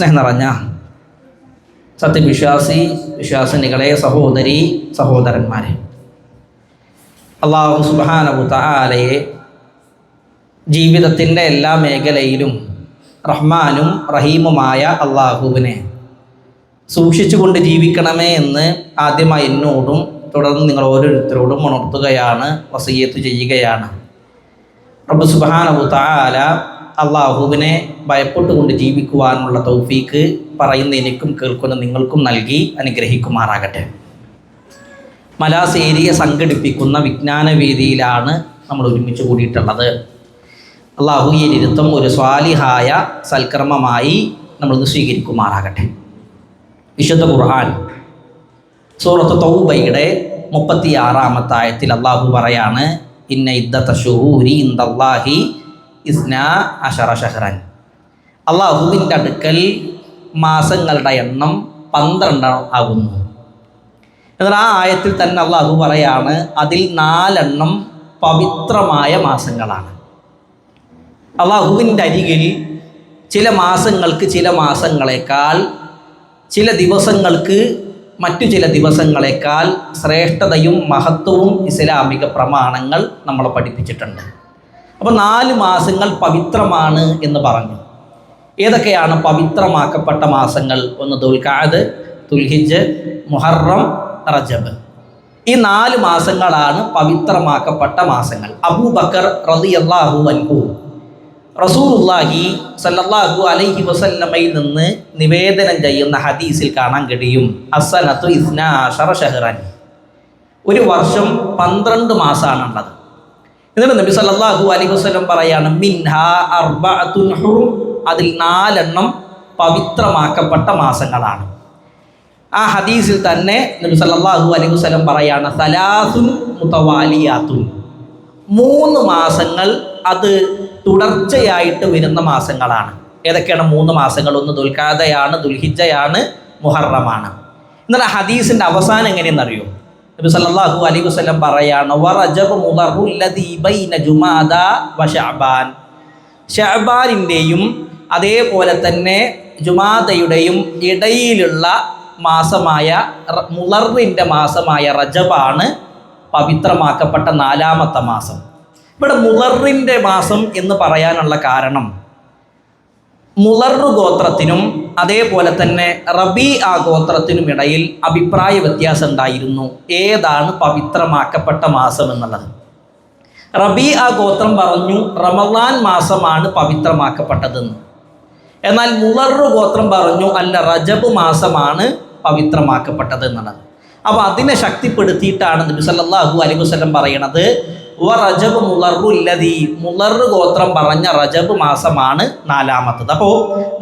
സ്നേഹം നിറഞ്ഞ വിശ്വാസിനികളെ, സഹോദരി സഹോദരന്മാരെ, അല്ലാഹു സുബ്ഹാനഹു തആലയെ ജീവിതത്തിൻ്റെ എല്ലാ മേഖലയിലും റഹ്മാനും റഹീമുമായ അള്ളാഹുവിനെ സൂക്ഷിച്ചുകൊണ്ട് ജീവിക്കണമേ എന്ന് ആദ്യമായി എന്നോടും തുടർന്ന് നിങ്ങൾ ഓരോരുത്തരോടും ഉണർത്തുകയാണ്, വസിയ്യത്ത് ചെയ്യുകയാണ്. റബ്ബ് സുബ്ഹാനഹു തആല അള്ളാഹുവിനെ ഭയപ്പെട്ടുകൊണ്ട് ജീവിക്കുവാനുള്ള തൗഫീക്ക് പറയുന്ന എനിക്കും കേൾക്കുന്ന നിങ്ങൾക്കും നൽകി അനുഗ്രഹിക്കുമാറാകട്ടെ. മലാസ് ഏരിയ സംഘടിപ്പിക്കുന്ന വിജ്ഞാനവേദിയിലാണ് നമ്മൾ ഒരുമിച്ച് കൂടിയിട്ടുള്ളത്. അള്ളാഹു ഈ ഇരുത്തം ഒരു സ്വാലിഹായ സൽക്കർമ്മമായി നമ്മളിന്ന് സ്വീകരിക്കുമാറാകട്ടെ. വിശുദ്ധ ഖുർആൻ സൂറത്ത് തൗബയുടെ 36-ാമത്തെ ആയത്തിൽ അള്ളാഹു പറയാണ്, ഇന്ന ഇദ്ദത ശുഹൂരി ഇൻദല്ലാഹി 12 ശഹ്റൻ. അള്ളാഹുവിൻ്റെ അടുക്കൽ മാസങ്ങളുടെ എണ്ണം 12 ആകുന്നു. എന്നാൽ ആ ആയത്തിൽ തന്നെ അള്ളാഹു പറയാണ്, അതിൽ 4 പവിത്രമായ മാസങ്ങളാണ്. അള്ളാഹുവിൻ്റെ അരികിൽ ചില മാസങ്ങൾക്ക് ചില മാസങ്ങളെക്കാൾ, ചില ദിവസങ്ങൾക്ക് മറ്റു ചില ദിവസങ്ങളെക്കാൾ ശ്രേഷ്ഠതയും മഹത്വവും ഇസ്ലാമിക പ്രമാണങ്ങൾ നമ്മളെ പഠിപ്പിച്ചിട്ടുണ്ട്. അപ്പോൾ 4 മാസങ്ങൾ പവിത്രമാണ് എന്ന് പറഞ്ഞു. ഏതൊക്കെയാണ് പവിത്രമാക്കപ്പെട്ട മാസങ്ങൾ? ഒന്ന് ദുൽഖഅദ്, ദുൽഹിജ്ജ്, മുഹറം, റജബ്. ഈ 4 മാസങ്ങളാണ് പവിത്രമാക്കപ്പെട്ട മാസങ്ങൾ. അബൂബക്കർ റളിയല്ലാഹു അൻഹു റസൂലുള്ളാഹി സല്ലല്ലാഹു അലൈഹി വസല്ലമയിൽ നിന്ന് നിവേദനം ചെയ്യുന്ന ഹദീസിൽ കാണാൻ കഴിയും, അസ്സനത്തു 12 ശഹ്റൻ. ഒരു വർഷം 12 മാസമാണുള്ളത്. എന്നിട്ട് നബി സല്ലല്ലാഹു അലൈഹി വസല്ലം പറയാണ്, മിൻഹാ അർബഅത്തുൻ ഹുറും, അതിൽ 4 പവിത്രമാക്കപ്പെട്ട മാസങ്ങളാണ്. ആ ഹദീസിൽ തന്നെ നബി സല്ലല്ലാഹു അലൈഹി വസല്ലം പറയാണ്, സലാസുൻ മുതവാലിയാത്തുൻ, 3 മാസങ്ങൾ അത് തുടർച്ചയായിട്ട് വരുന്ന മാസങ്ങളാണ്. ഏതൊക്കെയാണ് 3 മാസങ്ങൾ? ഒന്ന് ദുൽഖഅദയാണ്, ദുൽഹിജ്ജയാണ്, മുഹറമാണ്. എന്നാൽ ഹദീസിൻ്റെ അവസാനം എങ്ങനെയെന്നറിയോ? നബി സല്ലല്ലാഹു അലൈഹി വസല്ലം പറയാണ്, വറജബ് മുദറുല്ലദീ ബൈന ജുമാദ വശഅബാൻ, ശഅബാനിൻ്റെയും അതേപോലെ തന്നെ ജുമാദയുടെയും ഇടയിലുള്ള മാസമായ മുളറിൻ്റെ മാസമായ റജബാണ് പവിത്രമാക്കപ്പെട്ട 4-ാമത്തെ മാസം. ഇവിടെ മുളറിൻ്റെ മാസം എന്ന് പറയാനുള്ള കാരണം, മുളറ് ഗോത്രത്തിനും അതേപോലെ തന്നെ റബീഅ ഗോത്രത്തിനും ഇടയിൽ അഭിപ്രായ വ്യത്യാസം ഉണ്ടായിരുന്നു, ഏതാണ് പവിത്രമാക്കപ്പെട്ട മാസം എന്നുള്ളത്. റബീഅ ഗോത്രം പറഞ്ഞു റമളാൻ മാസമാണ് പവിത്രമാക്കപ്പെട്ടതെന്ന്. എന്നാൽ മുളറ് ഗോത്രം പറഞ്ഞു അല്ല, റജബ് മാസമാണ് പവിത്രമാക്കപ്പെട്ടത് എന്നുള്ളത്. അപ്പോൾ അതിനെ ശക്തിപ്പെടുത്തിയിട്ടാണ് നബി സല്ലല്ലാഹു അലൈഹി വസല്ലം പറയണത്, റജബ് മുളറുല്ലദീ, മുളറ് ഗോത്രം പറഞ്ഞ റജബ് മാസമാണ് 4-ാമത്തത്. അപ്പോൾ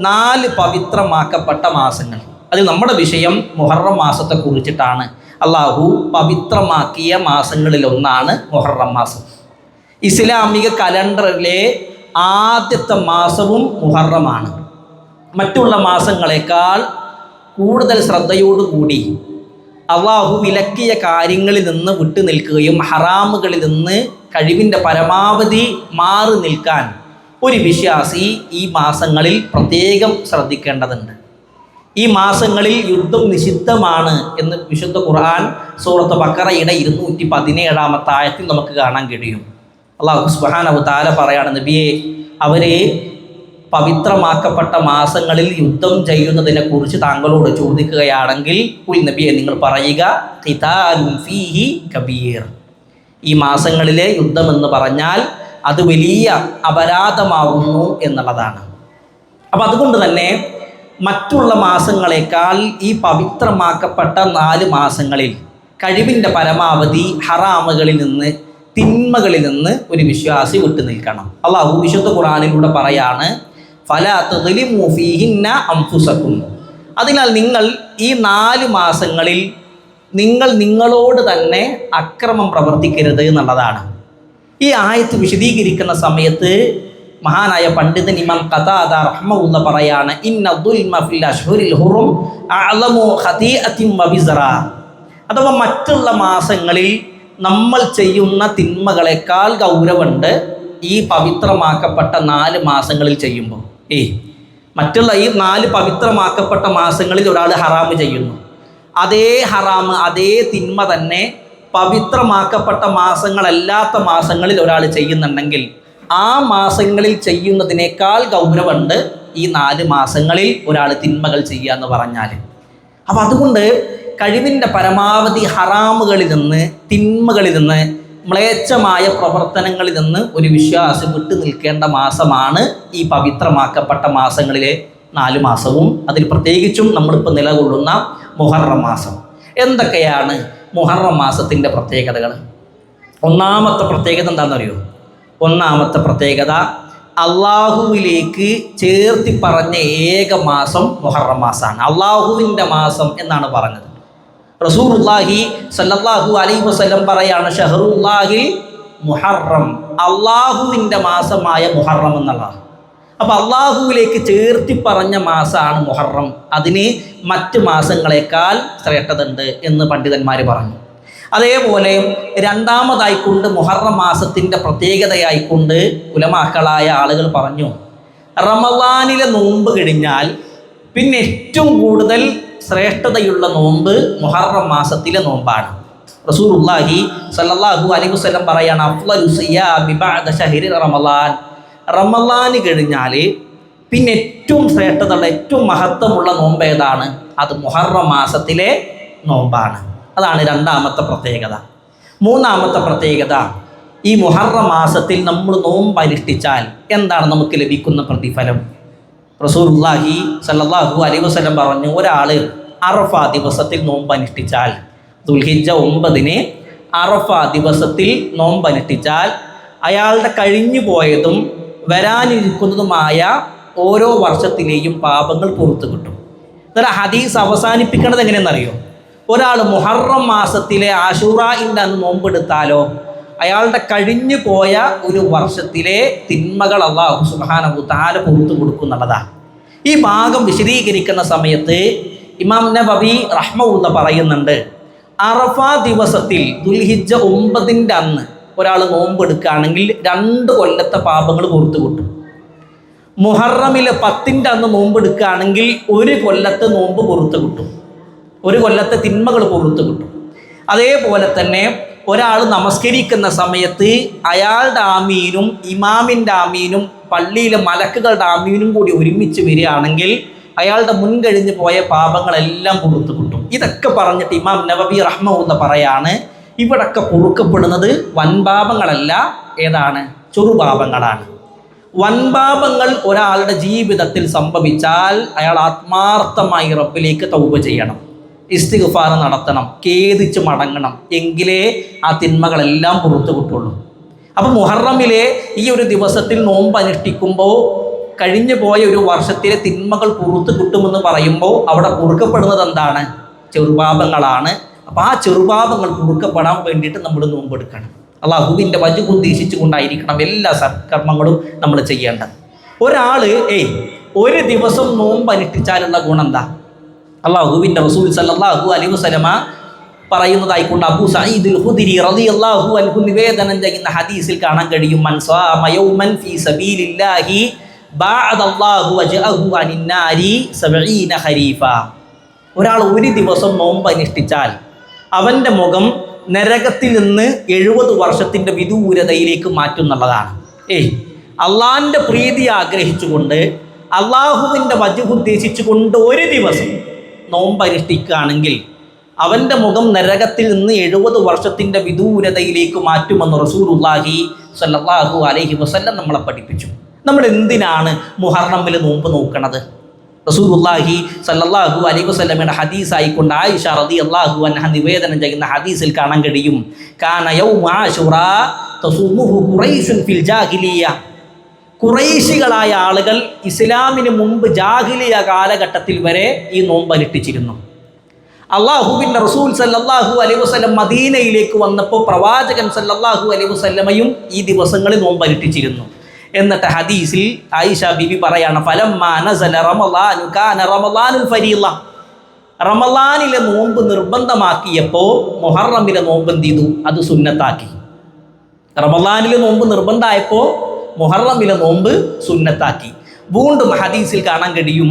4 പവിത്രമാക്കപ്പെട്ട മാസങ്ങൾ. അതിൽ നമ്മുടെ വിഷയം മുഹറം മാസത്തെ കുറിച്ചിട്ടാണ്. അള്ളാഹു പവിത്രമാക്കിയ മാസങ്ങളിൽ ഒന്നാണ് മുഹറം മാസം. ഇസ്ലാമിക കലണ്ടറിലെ ആദ്യത്തെ മാസവും മുഹറമാണ്. മറ്റുള്ള മാസങ്ങളെക്കാൾ കൂടുതൽ ശ്രദ്ധയോടുകൂടി അള്ളാഹു വിലക്കിയ കാര്യങ്ങളിൽ നിന്ന് വിട്ടു നിൽക്കുകയും ഹറാമുകളിൽ നിന്ന് കഴിവിൻ്റെ പരമാവധി മാറി നിൽക്കാൻ ഒരു വിശ്വാസി ഈ മാസങ്ങളിൽ പ്രത്യേകം ശ്രദ്ധിക്കേണ്ടതുണ്ട്. ഈ മാസങ്ങളിൽ യുദ്ധം നിഷിദ്ധമാണ് എന്ന് വിശുദ്ധ ഖുർആൻ സൂറത്ത് ബഖറയുടെ 217-ാമത്തെ ആയത്തിൽ നമുക്ക് കാണാൻ കഴിയും. അല്ലാഹു സുബ്ഹാനഹു തആല പറയാണ്, നബിയെ, അവരെ പവിത്രമാക്കപ്പെട്ട മാസങ്ങളിൽ യുദ്ധം ചെയ്യുന്നതിനെ കുറിച്ച് താങ്കളോട് ചോദിക്കുകയാണെങ്കിൽ കുൽ നബിയെ, നിങ്ങൾ പറയുക, ഖിതാലുൻ ഫീഹി കബീർ, ഈ മാസങ്ങളിലെ യുദ്ധം എന്ന് പറഞ്ഞാൽ അത് വലിയ അപരാധമാകുന്നു എന്നുള്ളതാണ്. അപ്പം അതുകൊണ്ട് തന്നെ മറ്റുള്ള മാസങ്ങളെക്കാൾ ഈ പവിത്രമാക്കപ്പെട്ട 4 മാസങ്ങളിൽ കഴിവിൻ്റെ പരമാവധി ഹറാമുകളിൽ നിന്ന്, തിന്മകളിൽ നിന്ന് ഒരു വിശ്വാസി വിട്ടു നിൽക്കണം. അള്ളാഹു വിശുദ്ധ ഖുർആനിലൂടെ പറയാണ്, ഫലാ തദ്ലിമൂ ഫീഹിന്ന അൻഫുസകും, അതിനാൽ നിങ്ങൾ ഈ 4 മാസങ്ങളിൽ നിങ്ങൾ നിങ്ങളോട് തന്നെ അക്രമം പ്രവർത്തിക്കരുത് എന്നുള്ളതാണ്. ഈ ആയത്ത് വിശദീകരിക്കുന്ന സമയത്ത് മഹാനായ പണ്ഡിതൻ ഇമാം ഖതാദ റഹ്മഹുല്ലാഹ് പറയാണ്, ഇന്ന ദുൽമ ഫിൽ അശ്ഹുരിൽ ഹുറും അഅലമു ഖതീഅത്തിൻ വബിസ്റ, അഥവാ മറ്റുള്ള മാസങ്ങളിൽ നമ്മൾ ചെയ്യുന്ന തിന്മകളെക്കാൾ ഗൗരവമുണ്ട് ഈ പവിത്രമാക്കപ്പെട്ട 4 മാസങ്ങളിൽ ചെയ്യുമ്പോൾ. മറ്റുള്ള ഈ 4 പവിത്രമാക്കപ്പെട്ട മാസങ്ങളിൽ ഒരാൾ ഹറാമ് ചെയ്യുന്നു, അതേ ഹറാമ് അതേ തിന്മ തന്നെ പവിത്രമാക്കപ്പെട്ട മാസങ്ങളല്ലാത്ത മാസങ്ങളിൽ ഒരാൾ ചെയ്യുന്നുണ്ടെങ്കിൽ ആ മാസങ്ങളിൽ ചെയ്യുന്നതിനേക്കാൾ ഗൗരവമുണ്ട് ഈ 4 മാസങ്ങളിൽ ഒരാൾ തിന്മകൾ ചെയ്യുക എന്ന് പറഞ്ഞാൽ. അപ്പം അതുകൊണ്ട് കഴിവിൻ്റെ പരമാവധി ഹറാമുകളിൽ നിന്ന്, തിന്മകളിൽ നിന്ന്, മ്ലേച്ഛമായ പ്രവർത്തനങ്ങളിൽ നിന്ന് ഒരു വിശ്വാസി വിട്ടു നിൽക്കേണ്ട മാസമാണ് ഈ പവിത്രമാക്കപ്പെട്ട മാസങ്ങളിലെ 4 മാസവും. അതിൽ പ്രത്യേകിച്ചും നമ്മളിപ്പോൾ നിലകൊള്ളുന്ന മുഹറം മാസം. എന്തൊക്കെയാണ് മുഹറം മാസത്തിൻ്റെ പ്രത്യേകതകൾ? ഒന്നാമത്തെ പ്രത്യേകത എന്താണെന്നറിയോ? ഒന്നാമത്തെ പ്രത്യേകത, അള്ളാഹുവിലേക്ക് ചേർത്തി പറഞ്ഞ ഏക മാസം മുഹറം മാസമാണ്. അള്ളാഹുവിൻ്റെ മാസം എന്നാണ് പറഞ്ഞത്. റസൂലുള്ളാഹി സ്വല്ലല്ലാഹു അലൈഹി വസല്ലം പറയാണ്, ഷഹറുല്ലാഹിൽ മുഹറം, അള്ളാഹുവിൻ്റെ മാസമായ മുഹറം എന്നുള്ളതാണ്. അപ്പോൾ അള്ളാഹുവിലേക്ക് ചേർത്തി പറഞ്ഞ മാസമാണ് മുഹറം. അതിന് മറ്റ് മാസങ്ങളെക്കാൾ ശ്രേഷ്ഠതയുണ്ട് എന്ന് പണ്ഡിതന്മാർ പറഞ്ഞു. അതേപോലെ രണ്ടാമതായിക്കൊണ്ട് മുഹറം മാസത്തിൻ്റെ പ്രത്യേകതയായിക്കൊണ്ട് ഉലമാക്കളായ ആളുകൾ പറഞ്ഞു, റമളാനിലെ നോമ്പ് കഴിഞ്ഞാൽ പിന്നെ ഏറ്റവും കൂടുതൽ ശ്രേഷ്ഠതയുള്ള നോമ്പ് മുഹറം മാസത്തിലെ നോമ്പാണ്. റസൂലുള്ളാഹി സ്വല്ലല്ലാഹു അലൈഹി വസല്ലം പറയാണ്, അഫ്ളലു സിയാമി ബഅദ ശഹ്രി റമളാൻ, റമളാന് കഴിഞ്ഞാൽ പിന്നെ ഏറ്റവും ശ്രേഷ്ഠതയുള്ള ഏറ്റവും മഹത്വമുള്ള നോമ്പ് ഏതാണ്? അത് മുഹറം മാസത്തിലെ നോമ്പാണ്. അതാണ് രണ്ടാമത്തെ പ്രത്യേകത. മൂന്നാമത്തെ പ്രത്യേകത, ഈ മുഹറം മാസത്തിൽ നമ്മൾ നോമ്പ് അനുഷ്ഠിച്ചാൽ എന്താണ് നമുക്ക് ലഭിക്കുന്ന പ്രതിഫലം? റസൂലുള്ളാഹി സ്വല്ലല്ലാഹു അലൈഹി വസല്ലം പറഞ്ഞു, ഒരാൾ അറഫ ദിവസത്തിൽ നോമ്പ് അനുഷ്ഠിച്ചാൽ, ദുൽഹിജ്ജ 9 അറഫ ദിവസത്തിൽ നോമ്പ് അനുഷ്ഠിച്ചാൽ അയാളുടെ കഴിഞ്ഞു പോയതും വരാനിരിക്കുന്നതുമായ ഓരോ വർഷത്തിലെയും പാപങ്ങൾ പുറത്തു കിട്ടും. എന്നിട്ട് ഹദീസ് അവസാനിപ്പിക്കേണ്ടത് എങ്ങനെയെന്നറിയോ? ഒരാൾ മുഹറം മാസത്തിലെ ആശൂറാഇൻ്റെ അന്ന് നോമ്പെടുത്താലോ അയാളുടെ കഴിഞ്ഞു പോയ ഒരു വർഷത്തിലെ തിന്മകൾ അല്ലാഹു സുബ്ഹാനഹു വ തആല പുറത്തു കൊടുക്കുന്നുള്ളതാണ്. ഈ ഭാഗം വിശദീകരിക്കുന്ന സമയത്ത് ഇമാം നബവി റഹ്മഹുല്ലാഹ് പറയുന്നുണ്ട്, അറഫ ദിവസത്തിൽ ദുൽഹിജ്ജ 9 അന്ന് ഒരാൾ നോമ്പെടുക്കുകയാണെങ്കിൽ 2 കൊല്ലത്തെ പാപങ്ങൾ പുറത്തു കിട്ടും. മുഹറമിലെ 10 അന്ന് നോമ്പെടുക്കുകയാണെങ്കിൽ 1 കൊല്ലത്തെ നോമ്പ് പുറത്തു കിട്ടും, 1 കൊല്ലത്തെ തിന്മകൾ പുറത്തു കിട്ടും. അതേപോലെ തന്നെ ഒരാൾ നമസ്കരിക്കുന്ന സമയത്ത് അയാളുടെ ആമീനും ഇമാമിൻ്റെ ആമീനും പള്ളിയിലെ മലക്കുകളുടെ ആമീനും കൂടി ഒരുമിച്ച് വരികയാണെങ്കിൽ അയാളുടെ മുൻകഴിഞ്ഞ് പോയ പാപങ്ങളെല്ലാം പുറത്തു കിട്ടും. ഇതൊക്കെ പറഞ്ഞിട്ട് ഇമാം നബവി റഹ്മഹുല്ലാഹ് പറയാണ്, ഇവിടൊക്കെ പൊറുക്കപ്പെടുന്നത് വൻപാപങ്ങളല്ല, ഏതാണ്? ചെറുപാപങ്ങളാണ്. വൻപാപങ്ങൾ ഒരാളുടെ ജീവിതത്തിൽ സംഭവിച്ചാൽ അയാൾ ആത്മാർത്ഥമായി റബ്ബിലേക്ക് തൗബ ചെയ്യണം, ഇസ്തിഗ്ഫാർ നടത്തണം, ഖേദിച്ച് മടങ്ങണം, എങ്കിലേ ആ തിന്മകളെല്ലാം പുറത്തു കിട്ടുള്ളൂ. അപ്പോൾ മുഹറമിലെ ഈ ഒരു ദിവസത്തിൽ നോമ്പ് അനുഷ്ഠിക്കുമ്പോൾ കഴിഞ്ഞു പോയ ഒരു വർഷത്തിലെ തിന്മകൾ പുറത്തു കിട്ടുമെന്ന് പറയുമ്പോൾ അവിടെ പൊറുക്കപ്പെടുന്നത് എന്താണ്? ചെറുപാപങ്ങളാണ്. അപ്പോൾ ആ ചെറുപാപങ്ങൾ പൊറുക്കപ്പെടാൻ വേണ്ടിയിട്ട് നമ്മൾ നോമ്പെടുക്കണം. അല്ലാഹുവിൻ്റെ വജ്ഹ് ഉദ്ദേശിച്ചു കൊണ്ടായിരിക്കണം എല്ലാ സൽക്കർമ്മങ്ങളും നമ്മൾ ചെയ്യേണ്ടത്. ഒരാൾ ഒരു ദിവസം നോമ്പ് അനുഷ്ഠിച്ചാലുള്ള ഗുണം എന്താ? അല്ലാഹുവിൻ്റെ റസൂൽ സല്ലല്ലാഹു അലൈഹി വസല്ലമ പറയുന്നതായിക്കൊണ്ട് അബൂ സഈദുൽ ഖുദ്രി റളിയല്ലാഹു അൻഹു നിവേദനം ചെയ്യുന്ന ഹദീസിൽ കാണാൻ കഴിയും, മൻ സാമ യൗമൻ ഫീ സബീലില്ലാഹി ബഅദല്ലാഹു വജ്ഹഹു അനിന്നാരി 70 ഖരീഫ. ഒരാൾ ഒരു ദിവസം നോമ്പ് അനുഷ്ഠിച്ചാൽ അവൻ്റെ മുഖം നരകത്തിൽ നിന്ന് 70 വർഷത്തിൻ്റെ വിദൂരതയിലേക്ക് മാറ്റുന്നുള്ളതാണ്. അള്ളാഹിൻ്റെ പ്രീതി ആഗ്രഹിച്ചുകൊണ്ട് അള്ളാഹുവിൻ്റെ വജ്ഹ് ഉദ്ദേശിച്ചുകൊണ്ട് ഒരു ദിവസം നോമ്പ് അനുഷ്ഠിക്കുകയാണെങ്കിൽ അവൻ്റെ മുഖം നരകത്തിൽ നിന്ന് 70 വർഷത്തിൻ്റെ വിദൂരതയിലേക്ക് മാറ്റുമെന്ന് റസൂലുള്ളാഹി സ്വല്ലല്ലാഹു അലൈഹി വസല്ലം നമ്മളെ പഠിപ്പിച്ചു. നമ്മൾ എന്തിനാണ് മുഹറമിൽ നോമ്പ് നോക്കണത്? റസൂലുള്ളാഹി സ്വല്ലല്ലാഹു അലൈഹി വസല്ലമയുടെ ഹദീസായിക്കൊണ്ട് ആയിഷ റളിയല്ലാഹു അൻഹ നിവേദനം ചെയ്യുന്ന ഹദീസിൽ കാണാൻ കഴിയും, കാന യൗമ ആശുറാ തസൂമുഹു ഖുറൈശുൻ ഫിൽ ജാഹിലിയ്യ. ഖുറൈശികളായ ആളുകൾ ഇസ്ലാമിന് മുമ്പ് ജാഹിലിയ കാലഘട്ടത്തിൽ വരെ ഈ നോമ്പ് അനുഷ്ഠിച്ചിരുന്നു. അള്ളാഹുവിൻ്റെ റസൂൽ സല്ലല്ലാഹു അലൈഹി വസല്ലം മദീനയിലേക്ക് വന്നപ്പോൾ പ്രവാചകൻ സല്ലല്ലാഹു അലൈഹി വസല്ലമയും ഈ ദിവസങ്ങളിൽ നോമ്പ് അനുഷ്ഠിച്ചിരുന്നു. എന്നിട്ട് ഹദീസിൽ ആയിഷ ബിബി പറയാണ്, ഫലമ്മാ നസല റമളാനു കാന റമളാനുൽ ഫരീള. റമളാനിലെ നോമ്പ് നിർബന്ധമാക്കിയപ്പോൾ മുഹറമിലെ നോമ്പ് എന്ത് ചെയ്തു? അത് സുന്നത്താക്കി. റമളാനിലെ നോമ്പ് നിർബന്ധമായപ്പോൾ മുഹറമിലെ നോമ്പ് സുന്നത്താക്കി. വീണ്ടും ഹദീസിൽ കാണാൻ കഴിയും,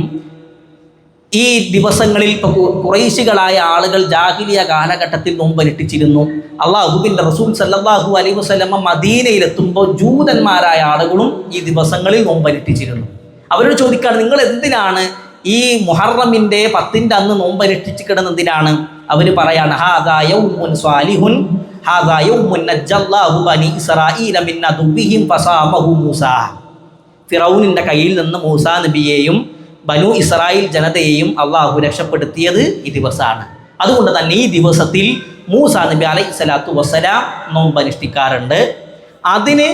ഈ ദിവസങ്ങളിൽ ഇപ്പോൾ ഖുറൈശികളായ ആളുകൾ ജാഹിലിയ കാലഘട്ടത്തിൽ നോമ്പനുഷ്ഠിച്ചിരുന്നു. അള്ളാഹുവിൻ്റെ റസൂൽ സല്ലല്ലാഹു അലൈഹി വസല്ലമ മദീനയിലെത്തുമ്പോൾ ജൂതന്മാരായ ആളുകളും ഈ ദിവസങ്ങളിൽ നോമ്പനുഷ്ഠിച്ചിരുന്നു. അവരോട് ചോദിക്കുകയാണ്, നിങ്ങൾ എന്തിനാണ് ഈ മുഹറമിൻ്റെ 10ൻ്റെ അന്ന് നോമ്പനുഷ്ഠിച്ച് കിടന്നെന്തിനാണ്? അവർ പറയാണ്, ഹാദാ യൗമുൻ സ്വാലിഹുൻ ഹാദാ യൗമുൻ നജ്ജല്ലാഹു ബനി ഇസ്രായീല മിൻ അദുവ്വിഹിം ഫസാമഹു മൂസാ. ഫിറൗനിൻ്റെ കയ്യിൽ നിന്ന് മൂസാ നബിയെയും ബനു ഇസ്രായേൽ ജനതയെയും അള്ളാഹു രക്ഷപ്പെടുത്തിയത് ഈ ദിവസമാണ്. അതുകൊണ്ട് തന്നെ ഈ ദിവസത്തിൽ മൂസാ നബി അലൈഹി സ്വലാത്തു വസ്സലാം നോമ്പനുഷ്ഠിക്കാറുണ്ട്. അതിന്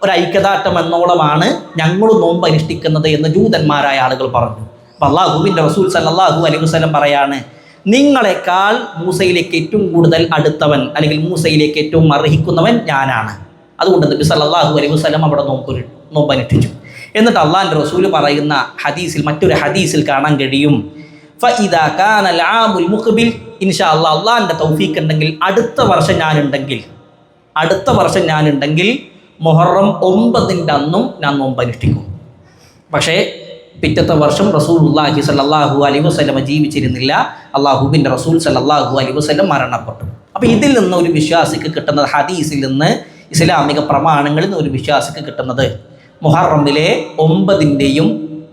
ഒരു ഐക്യദാർഢ്യം എന്നോളമാണ് ഞങ്ങൾ നോമ്പനുഷ്ഠിക്കുന്നത് എന്ന് ജൂതന്മാരായ ആളുകൾ പറഞ്ഞു. അപ്പോൾ അള്ളാഹുവിൻ്റെ റസൂൽ സല്ലല്ലാഹു അലൈഹി വസല്ലം പറയാണ്, നിങ്ങളെക്കാൾ മൂസയിലേക്ക് ഏറ്റവും കൂടുതൽ അടുത്തവൻ അല്ലെങ്കിൽ മൂസയിലേക്ക് ഏറ്റവും അർഹിക്കുന്നവൻ ഞാനാണ്. അതുകൊണ്ട് നബി സല്ലല്ലാഹു അലൈഹി വസല്ലം അവിടെ നോമ്പനുഷ്ഠിച്ചു. എന്നിട്ട് അള്ളാഹിൻ്റെ റസൂൽ പറയുന്ന ഹദീസിൽ, മറ്റൊരു ഹദീസിൽ കാണാൻ കഴിയും, ഫഇദാ കാനൽ ആമുൽ മുഖ്ബിൽ ഇൻഷാ അല്ലാഹ്, അള്ളാഹിൻ്റെ തൗഫീഖ് ഉണ്ടെങ്കിൽ അടുത്ത വർഷം ഞാനുണ്ടെങ്കിൽ മുഹറം 9ൻ്റെ അന്നും ഞാൻ നോമ്പനുഷ്ഠിക്കും. പക്ഷേ പിറ്റത്തെ വർഷം റസൂലുള്ളാഹി സ്വല്ലല്ലാഹു അലൈഹി വസല്ലം ജീവിച്ചിരുന്നില്ല. അള്ളാഹുവിൻ്റെ റസൂൽ സ്വല്ലല്ലാഹു അലൈഹി വസല്ലം മരണപ്പെട്ടു. അപ്പോൾ ഇതിൽ നിന്ന് ഒരു വിശ്വാസിക്ക് കിട്ടുന്നത്, ഹദീസിൽ നിന്ന്, ഇസ്ലാമിക പ്രമാണങ്ങളിൽ നിന്ന് ഒരു വിശ്വാസിക്ക് കിട്ടുന്നത്, മുഹറമിലെ 9ൻ്റെയും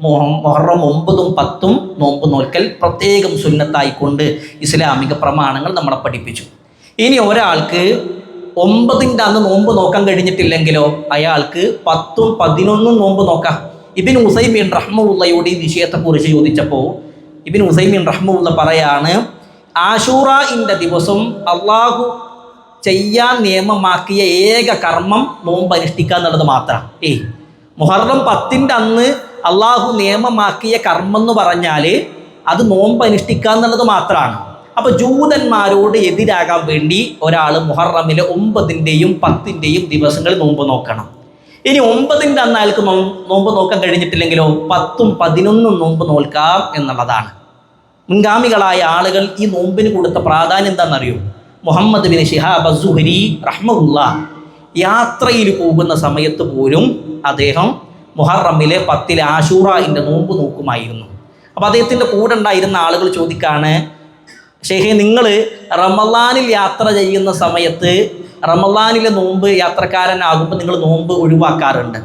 മുഹറം 9ഉം 10ഉം നോമ്പ് നോൽക്കൽ പ്രത്യേകം സുന്നത്തായിക്കൊണ്ട് ഇസ്ലാമിക പ്രമാണങ്ങൾ നമ്മളെ പഠിപ്പിച്ചു. ഇനി ഒരാൾക്ക് 9ൻ്റെ അന്ന് നോമ്പ് നോക്കാൻ കഴിഞ്ഞിട്ടില്ലെങ്കിലോ അയാൾക്ക് 10ഉം 11ഉം നോമ്പ് നോക്കാം. ഇബ്നു ഉസൈമീൻ റഹ്മത്തുള്ളാഹിയോട് ഈ വിഷയത്തെക്കുറിച്ച് ചോദിച്ചപ്പോൾ ഇബ്നു ഉസൈമീൻ റഹ്മത്തുള്ളാഹി പറയാണ്, ആശൂറാഇൻ്റെ ദിവസം അള്ളാഹു ചെയ്യാൻ നിയമമാക്കിയ ഏക കർമ്മം നോമ്പ് അനുഷ്ഠിക്കുക എന്നുള്ളത് മാത്രം. മുഹറം 10ൻ്റെ അന്ന് അള്ളാഹു നിയമമാക്കിയ കർമ്മം എന്ന് പറഞ്ഞാൽ അത് നോമ്പ് അനുഷ്ഠിക്കുക എന്നുള്ളത് മാത്രമാണ്. അപ്പോൾ ജൂതന്മാരോട് എതിരാകാൻ വേണ്ടി ഒരാൾ മുഹറമിലെ 9ൻ്റെയും 10ൻ്റെയും ദിവസങ്ങളിൽ നോമ്പ് നോക്കണം. ഇനി 9ൻ്റെ അന്ന് അയാൾക്ക് നോമ്പ് നോക്കാൻ കഴിഞ്ഞിട്ടില്ലെങ്കിലോ 10ഉം 11ഉം നോമ്പ് നോൽക്കാം എന്നുള്ളതാണ്. മുൻഗാമികളായ ആളുകൾ ഈ നോമ്പിന് കൊടുത്ത പ്രാധാന്യം എന്താണെന്നറിയോ? മുഹമ്മദ് ബിൻ ശിഹാബ് അസ്സുഹരി റഹ്മത്തുള്ളാഹി യാത്രയിൽ പോകുന്ന സമയത്ത് പോലും അദ്ദേഹം മുഹറമിലെ 10ലെ ആശൂറാഇൻ്റെ നോമ്പ് നോക്കുമായിരുന്നു. അപ്പോൾ അദ്ദേഹത്തിൻ്റെ കൂടെ ഉണ്ടായിരുന്ന ആളുകൾ ചോദിക്കാണ്, ഷെയ്ഖേ, നിങ്ങൾ റമളാനിൽ യാത്ര ചെയ്യുന്ന സമയത്ത് റമളാനിലെ നോമ്പ് യാത്രക്കാരനാകുമ്പോൾ നിങ്ങൾ നോമ്പ് ഒഴിവാക്കാറുണ്ട്,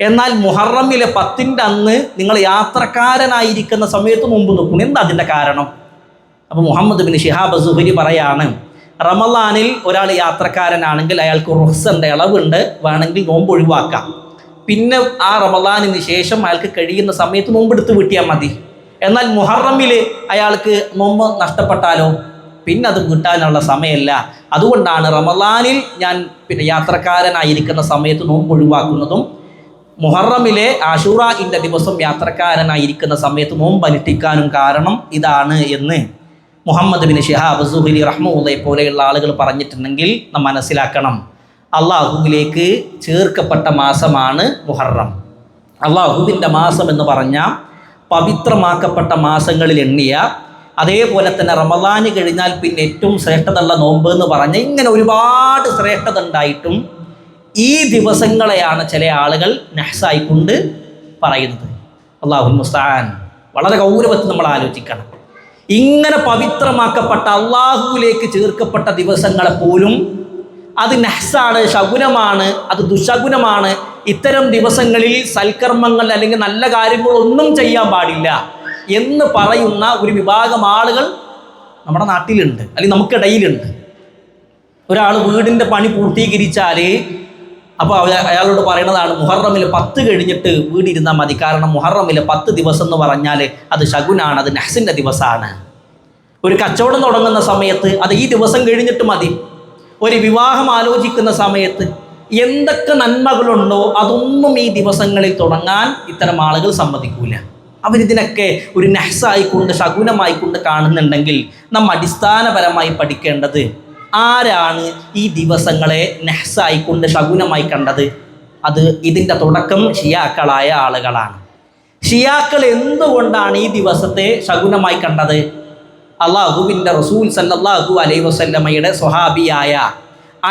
എന്നാൽ മുഹറമിലെ 10ൻ്റെ അന്ന് നിങ്ങൾ യാത്രക്കാരനായിരിക്കുന്ന സമയത്ത് നോമ്പ് നോക്കുന്നു, എന്താ അതിൻ്റെ കാരണം? അപ്പോൾ മുഹമ്മദ് ബിൻ ശിഹാബ് അസ്സുഹരി പറയാണ്, റമളാനിൽ ഒരാൾ യാത്രക്കാരനാണെങ്കിൽ അയാൾക്ക് റുഖ്സൻ്റെ ഇളവുണ്ട്, വേണമെങ്കിൽ നോമ്പ് ഒഴിവാക്കാം. പിന്നെ ആ റമളാനിന് ശേഷം അയാൾക്ക് കഴിയുന്ന സമയത്ത് നോമ്പെടുത്ത് വീട്ടിയാൽ മതി. എന്നാൽ മുഹറമിൽ അയാൾക്ക് നോമ്പ് നഷ്ടപ്പെട്ടാലോ പിന്നെ അത് വീട്ടാനുള്ള സമയമല്ല. അതുകൊണ്ടാണ് റമളാനിൽ ഞാൻ യാത്രക്കാരനായിരിക്കുന്ന സമയത്ത് നോമ്പ് ഒഴിവാക്കുന്നതും മുഹറമിലെ ആശൂറാഇൻ്റെ ദിവസം യാത്രക്കാരനായിരിക്കുന്ന സമയത്ത് നോമ്പ് അനുഷ്ഠിക്കാനും കാരണം ഇതാണ് എന്ന് മുഹമ്മദ് ബിൻ ശിഹാബ് അസ്സുഹരി റഹ്മത്തുള്ളാഹി പോലെയുള്ള ആളുകൾ പറഞ്ഞിട്ടുണ്ടെങ്കിൽ നാം മനസ്സിലാക്കണം, അള്ളാഹുവിലേക്ക് ചേർക്കപ്പെട്ട മാസമാണ് മുഹറം. അള്ളാഹുവിൻ്റെ മാസം എന്ന് പറഞ്ഞാൽ പവിത്രമാക്കപ്പെട്ട മാസങ്ങളിൽ എണ്ണിയ, അതേപോലെ തന്നെ റമളാന് കഴിഞ്ഞാൽ പിന്നെ ഏറ്റവും ശ്രേഷ്ഠതയുള്ള നോമ്പ് എന്ന് പറഞ്ഞാൽ ഇങ്ങനെ ഒരുപാട് ശ്രേഷ്ഠത ഉണ്ടായിട്ടും ഈ ദിവസങ്ങളെയാണ് ചില ആളുകൾ നഹ്സായിക്കൊണ്ട് പറയുന്നത്. അല്ലാഹുൽ മുസ്തആൻ. വളരെ ഗൗരവത്തിൽ നമ്മൾ ആലോചിക്കണം. ഇങ്ങനെ പവിത്രമാക്കപ്പെട്ട അള്ളാഹുവിലേക്ക് ചേർക്കപ്പെട്ട ദിവസങ്ങളെ പോലും അത് നഹ്സാണ്, ശകുനമാണ്, അത് ദുശകുനമാണ്, ഇത്തരം ദിവസങ്ങളിൽ സൽക്കർമ്മങ്ങൾ അല്ലെങ്കിൽ നല്ല കാര്യങ്ങളൊന്നും ചെയ്യാൻ പാടില്ല എന്ന് പറയുന്ന ഒരു വിഭാഗം ആളുകൾ നമ്മുടെ നാട്ടിലുണ്ട്, അല്ലെങ്കിൽ നമുക്കിടയിലുണ്ട്. ഒരാൾ വീടിൻ്റെ പണി പൂർത്തീകരിച്ചാൽ അപ്പോൾ അയാളോട് പറയുന്നതാണ് മുഹറമിൽ 10 കഴിഞ്ഞിട്ട് വീടിരുന്നാൽ മതി, കാരണം മുഹറമിൽ 10 ദിവസം എന്ന് പറഞ്ഞാൽ അത് ശകുനാണ്, അത് നഹ്സിൻ്റെ ദിവസമാണ്. ഒരു കച്ചവടം തുടങ്ങുന്ന സമയത്ത് അത് ഈ ദിവസം കഴിഞ്ഞിട്ട് മതി. ഒരു വിവാഹം ആലോചിക്കുന്ന സമയത്ത് എന്തൊക്കെ നന്മകളുണ്ടോ അതൊന്നും ഈ ദിവസങ്ങളിൽ തുടങ്ങാൻ ഇത്തരം ആളുകൾ സമ്മതിക്കൂല. അവരിതിനൊക്കെ ഒരു നഹ്സായിക്കൊണ്ട് ശകുനമായിക്കൊണ്ട് കാണുന്നുണ്ടെങ്കിൽ നാം അടിസ്ഥാനപരമായി പഠിക്കേണ്ടത്, ആരാണ് ഈ ദിവസങ്ങളെ നഹ്സായിക്കൊണ്ട് ശകുനമായി കണ്ടത്? അത് ഇതിൻ്റെ തുടക്കം ഷിയാക്കളായ ആളുകളാണ്. ഷിയാക്കൾ എന്തുകൊണ്ടാണ് ഈ ദിവസത്തെ ശകുനമായി കണ്ടത്? അള്ളാഹുവിൻ്റെ റസൂൽ സല്ലല്ലാഹു അലൈഹി വസല്ലമയുടെ സ്വഹാബിയായ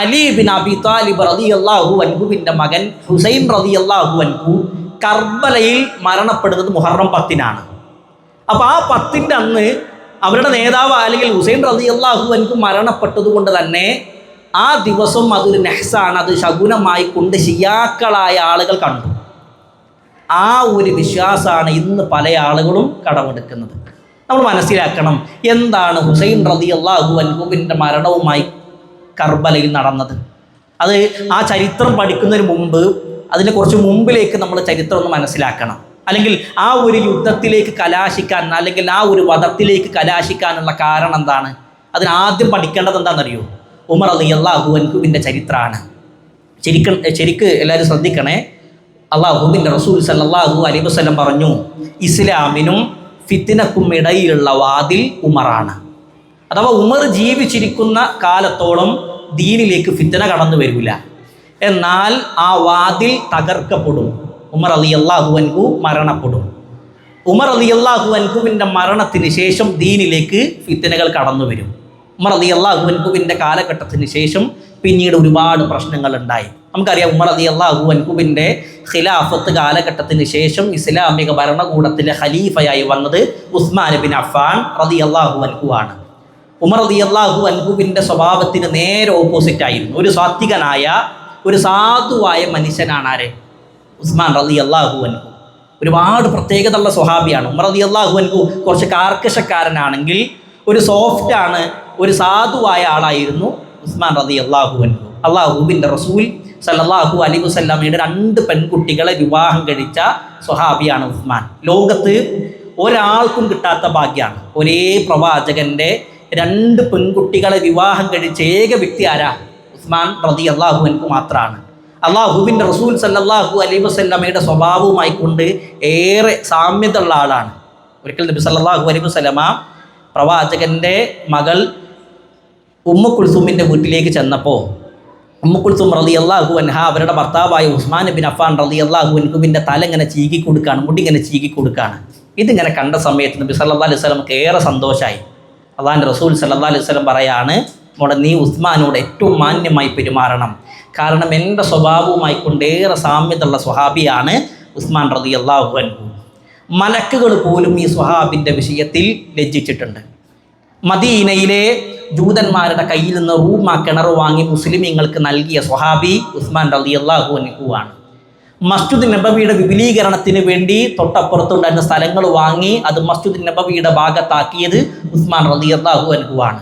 അലി ബിൻ അബി താലിബ് റളിയല്ലാഹു അൻഹുവിൻ്റെ മകൻ ഹുസൈൻ റളിയല്ലാഹു അൻഹു കർബലയിൽ മരണപ്പെടുന്നത് മുഹറം 10-നാണ്. അപ്പോൾ ആ 10-ൻ്റെ അന്ന് അവരുടെ നേതാവ് അല്ലെങ്കിൽ ഹുസൈൻ റളിയല്ലാഹു അൻഹു മരണപ്പെട്ടത് കൊണ്ട് തന്നെ ആ ദിവസം അതൊരു നെഹ്സാണ്, അത് ശകുനമായി കൊണ്ട് ശിയാക്കളായ ആളുകൾ കണ്ടു. ആ ഒരു വിശ്വാസമാണ് ഇന്ന് പല ആളുകളും കടമെടുക്കുന്നത്. നമ്മൾ മനസ്സിലാക്കണം, എന്താണ് ഹുസൈൻ റളിയല്ലാഹു അൻഹുവിൻ്റെ മരണവുമായി കർബലയിൽ നടന്നത്. അത് ആ ചരിത്രം പഠിക്കുന്നതിന് മുമ്പ് അതിന് കുറച്ച് മുമ്പിലേക്ക് നമ്മൾ ചരിത്രം ഒന്ന് മനസ്സിലാക്കണം. അല്ലെങ്കിൽ ആ ഒരു യുദ്ധത്തിലേക്ക് കലാശിക്കാൻ, അല്ലെങ്കിൽ ആ ഒരു വധത്തിലേക്ക് കലാശിക്കാനുള്ള കാരണം എന്താണ്? അതിനാദ്യം പഠിക്കേണ്ടത് എന്താണെന്നറിയോ? ഉമർ റളിയല്ലാഹു അൻഹുവിൻ്റെ ചരിത്രമാണ്. ശരിക്ക് എല്ലാവരും ശ്രദ്ധിക്കണേ. അല്ലാഹുവിൻ്റെ റസൂൽ സല്ലല്ലാഹു അലൈഹി വസല്ലം പറഞ്ഞു, ഇസ്ലാമിനും ഫിത്നക്കും ഇടയിലുള്ള വാതിൽ ഉമറാണ്. അഥവാ ഉമർ ജീവിച്ചിരിക്കുന്ന കാലത്തോളം ദീനിലേക്ക് ഫിത്ന കടന്നു വരില്ല. എന്നാൽ ആ വാതിൽ തകർക്കപ്പെടും. ഉമർ റളിയല്ലാഹു അൻഹു മരണപ്പെടും. ഉമർ റളിയല്ലാഹു അൻഹുവിൻ്റെ മരണത്തിന് ശേഷം ദീനിലേക്ക് ഫിത്നകൾ കടന്നു വരും. ഉമർ റളിയല്ലാഹു അൻഹുവിൻ്റെ കാലഘട്ടത്തിന് ശേഷം പിന്നീട് ഒരുപാട് പ്രശ്നങ്ങൾ ഉണ്ടായി. നമുക്കറിയാം, ഉമർ റളിയല്ലാഹു അൻഹുവിൻ്റെ ഖിലാഫത്ത് കാലഘട്ടത്തിന് ശേഷം ഇസ്ലാമിക ഭരണകൂടത്തിലെ ഖലീഫയായി വന്നത് ഉസ്മാൻ ബിൻ അഫ്ഫാൻ റളിയല്ലാഹു അൻഹു ആണ്. ഉമർ റളിയല്ലാഹു അൻഹുവിൻ്റെ സ്വഭാവത്തിന് നേരെ ഓപ്പോസിറ്റ് ആയിരുന്നു. ഒരു സാത്വികനായ, ഒരു സാധുവായ മനുഷ്യനാണ് ആരെ? ഉസ്മാൻ റളിയല്ലാഹു അൻഹു. ഒരുപാട് പ്രത്യേകതയുള്ള സ്വഹാബിയാണ്. ഉമർ റളിയല്ലാഹു അൻഹു കുറച്ച് കാർക്കശക്കാരനാണെങ്കിൽ ഒരു സോഫ്റ്റാണ്, ഒരു സാധുവായ ആളായിരുന്നു ഉസ്മാൻ റളിയല്ലാഹു അൻഹു. അല്ലാഹുവിൻ്റെ റസൂൽ സല്ലല്ലാഹു അലൈഹി വസല്ലമയുടെ 2 പെൺകുട്ടികളെ വിവാഹം കഴിച്ച സ്വഹാബിയാണ് ഉസ്മാൻ. ലോകത്ത് ഒരാൾക്കും കിട്ടാത്ത ഭാഗ്യമാണ്. ഒരേ പ്രവാചകൻ്റെ 2 പെൺകുട്ടികളെ വിവാഹം കഴിച്ച ഏക വ്യക്തി ആരാ? ഉസ്മാൻ റളിയല്ലാഹു അൻഹു മാത്രമാണ്. അല്ലാഹുവിൻ്റെ റസൂൽ സല്ലല്ലാഹു അലൈഹി വസല്ലമയുടെ സ്വഭാവവുമായി കൊണ്ട് ഏറെ സാമ്യതയുള്ള ആളാണ്. ഒരിക്കൽ നബി സല്ലല്ലാഹു അലൈഹി വസല്ലമ പ്രവാചകൻ്റെ മകൾ ഉമ്മു കുൽസൂമിൻ്റെ വീട്ടിലേക്ക് ചെന്നപ്പോൾ ഉമ്മു കുൽസൂം റളിയല്ലാഹു അൻഹ അവരുടെ ഭർത്താവായ ഉസ്മാൻ ബിൻ അഫ്ഫാൻ റളിയല്ലാഹു അൻഹുവിൻ്റെ തല ഇങ്ങനെ ചീകി കൊടുക്കുകയാണ്, മുടി ഇങ്ങനെ ചീകി കൊടുക്കുകയാണ്. ഇതിങ്ങനെ കണ്ട സമയത്ത് നബി സല്ലല്ലാഹു അലൈഹി വസല്ലമക്ക് ഏറെ സന്തോഷമായി. അല്ലാഹുവിൻ്റെ റസൂൽ സല്ലല്ലാഹു അലൈഹി വസല്ലം പറയാണ്, മോളെ, നീ ഉസ്മാനോട് ഏറ്റവും മാന്യമായി പെരുമാറണം. കാരണം എൻ്റെ സ്വഭാവവുമായി കൊണ്ടേറെ സാമ്യതയുള്ള സ്വഹാബിയാണ് ഉസ്മാൻ റളിയല്ലാഹു അൻഹു. മലക്കുകൾ പോലും ഈ സ്വഹാബിൻ്റെ വിഷയത്തിൽ ലജ്ജിച്ചിട്ടുണ്ട്. മദീനയിലെ ജൂതന്മാരുടെ കയ്യിൽ നിന്ന് റൂമ കിണർ വാങ്ങി മുസ്ലിമീങ്ങൾക്ക് നൽകിയ സ്വഹാബി ഉസ്മാൻ റളിയല്ലാഹു അൻഹു ആണ്. മസ്ജിദ് നബവിയുടെ വിപുലീകരണത്തിന് വേണ്ടി തൊട്ടപ്പുറത്തുണ്ടായിരുന്ന സ്ഥലങ്ങൾ വാങ്ങി അത് മസ്ജിദ് നബവിയുടെ ഭാഗത്താക്കിയത് ഉസ്മാൻ റളിയല്ലാഹു അൻഹു ആണ്.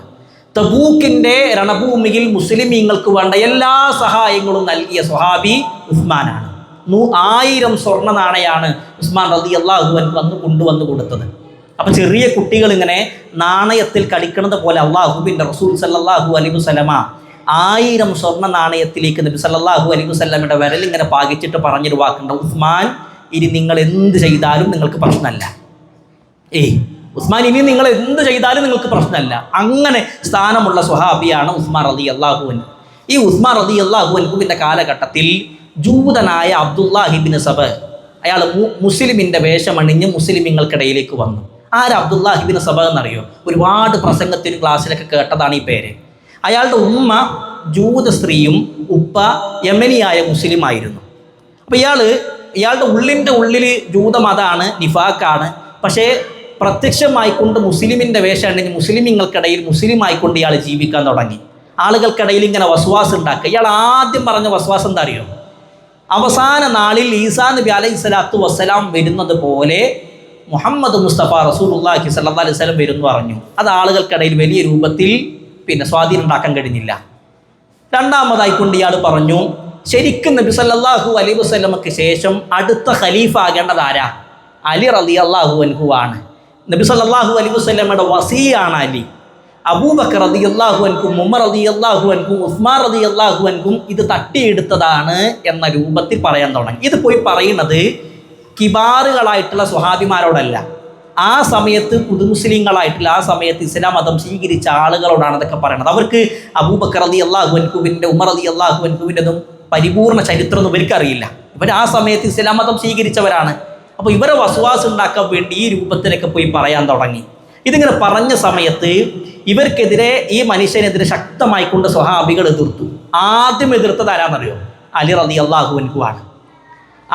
തബൂക്കിൻ്റെ രണഭൂമിയിൽ മുസ്ലിമീങ്ങൾക്ക് വേണ്ട എല്ലാ സഹായങ്ങളും നൽകിയ സ്വഹാബി ഉസ്മാനാണ്. 1000 സ്വർണ്ണ നാണയാണ് ഉസ്മാൻ റളിയല്ലാഹു അൻഹു അന്ന് കൊണ്ടുവന്ന് കൊടുത്തത്. അപ്പം ചെറിയ കുട്ടികൾ ഇങ്ങനെ നാണയത്തിൽ കളിക്കുന്നത് പോലെ അല്ലാഹുവിൻ്റെ റസൂൽ സല്ലല്ലാഹു അലൈഹി വസല്ലമ 1000 സ്വർണ്ണ നാണയത്തിലേക്ക് നബി സല്ലല്ലാഹു അലൈഹി വസല്ലമയുടെ വിരൽ ഇങ്ങനെ പാകിച്ചിട്ട് പറഞ്ഞൊരു വാക്കുണ്ട്, ഉസ്മാൻ, ഇനി നിങ്ങൾ എന്ത് ചെയ്താലും നിങ്ങൾക്ക് പ്രശ്നമല്ല. ഉസ്മാൻ, ഇനി നിങ്ങൾ എന്ത് ചെയ്താലും നിങ്ങൾക്ക് പ്രശ്നമല്ല. അങ്ങനെ സ്ഥാനമുള്ള സ്വഹാബിയാണ് ഉസ്മാൻ റളിയല്ലാഹു അൻഹു. ഈ ഉസ്മാൻ റളിയല്ലാഹു അൻഹുവിൻ്റെ കാലഘട്ടത്തിൽ ജൂതനായ അബ്ദുല്ലാഹി ഇബ്നു സബ, അയാൾ മുസ്ലിമിൻ്റെ വേഷമണിഞ്ഞ് മുസ്ലിമീങ്ങൾക്കിടയിലേക്ക് വന്നു. ആര് അബ്ദുല്ലാഹി ഇബ്നു സബ എന്നറിയോ? ഒരുപാട് പ്രസംഗത്തിന് ക്ലാസ്സിലൊക്കെ കേട്ടതാണ് ഈ പേര്. അയാളുടെ ഉമ്മ ജൂത സ്ത്രീയും ഉപ്പ യമനിയായ മുസ്ലിമായിരുന്നു. അപ്പോൾ ഇയാളുടെ ഉള്ളിൽ ജൂതമതമാണ്, നിഫാക്കാണ്. പക്ഷേ പ്രത്യക്ഷമായിക്കൊണ്ട് മുസ്ലിമിൻ്റെ വേഷമണിഞ്ഞ് മുസ്ലിമീങ്ങൾക്കിടയിൽ മുസ്ലിമായിക്കൊണ്ട് ഇയാൾ ജീവിക്കാൻ തുടങ്ങി. ആളുകൾക്കിടയിൽ ഇങ്ങനെ വസ്വാസ് ഉണ്ടാക്കുക. ഇയാൾ ആദ്യം പറഞ്ഞ വസ്വാസം എന്താ അറിയോ? അവസാന നാളിൽ ഈസാ നബി അലൈഹി സ്വലാത്തു വസ്സലാം വരുന്നത് പോലെ മുഹമ്മദ് മുസ്തഫ റസൂലുള്ളാഹി സ്വല്ലല്ലാഹു അലൈഹി വസല്ലം വരുന്നു പറഞ്ഞു. അത് ആളുകൾക്കിടയിൽ വലിയ രൂപത്തിൽ സ്വാധീനം ഉണ്ടാക്കാൻ കഴിഞ്ഞില്ല. രണ്ടാമതായിക്കൊണ്ട് ഇയാൾ പറഞ്ഞു, ശരിക്കും നബി സല്ലല്ലാഹു അലൈഹി വസല്ലമക്ക് ശേഷം അടുത്ത ഖലീഫ ആകേണ്ടത് ആരാ? അലി റളിയല്ലാഹു അൻഹു ആണ്. നബി സല്ലല്ലാഹു അലൈഹി വസല്ലമയുടെ വസിയാണ് അലി. അബൂബക്കർ റളിയല്ലാഹു അൻഹും ഉമർ റളിയല്ലാഹു അൻഹും ഉസ്മാൻ റളിയല്ലാഹു അൻഹും ഇത് തട്ടിയെടുത്തതാണ് എന്ന രൂപത്തിൽ പറയാൻ തുടങ്ങി. ഇത് പോയി പറയുന്നത് കിബാറുകളായിട്ടുള്ള സ്വഹാബിമാരോടല്ല, ആ സമയത്ത് പുതുമുസ്ലിങ്ങളായിട്ടുള്ള, ആ സമയത്ത് ഇസ്ലാം മതം സ്വീകരിച്ച ആളുകളോടാണ് അതൊക്കെ പറയുന്നത്. അവർക്ക് അബൂബക്കർ റളിയല്ലാഹു അൻഹുവിൻ്റെ ഉമർ റളിയല്ലാഹു അൻഹുവിൻ്റെതും പരിപൂർണ്ണ ചരിത്രമൊന്നും ഇവർക്കറിയില്ല. ഇവർ ആ സമയത്ത് ഇസ്ലാം മതം സ്വീകരിച്ചവരാണ്. അപ്പോൾ ഇവരെ വസ്വാസ് ഉണ്ടാക്കാൻ വേണ്ടി ഈ രൂപത്തിലൊക്കെ പോയി പറയാൻ തുടങ്ങി. ഇതിങ്ങനെ പറഞ്ഞ സമയത്ത് ഇവർക്കെതിരെ, ഈ മനുഷ്യനെതിരെ ശക്തമായിക്കൊണ്ട് സ്വഹാബികൾ എതിർത്തു. ആദ്യം എതിർത്തത് ആരാന്നറിയോ? അലി റളിയല്ലാഹു അൻഹു ആണ്.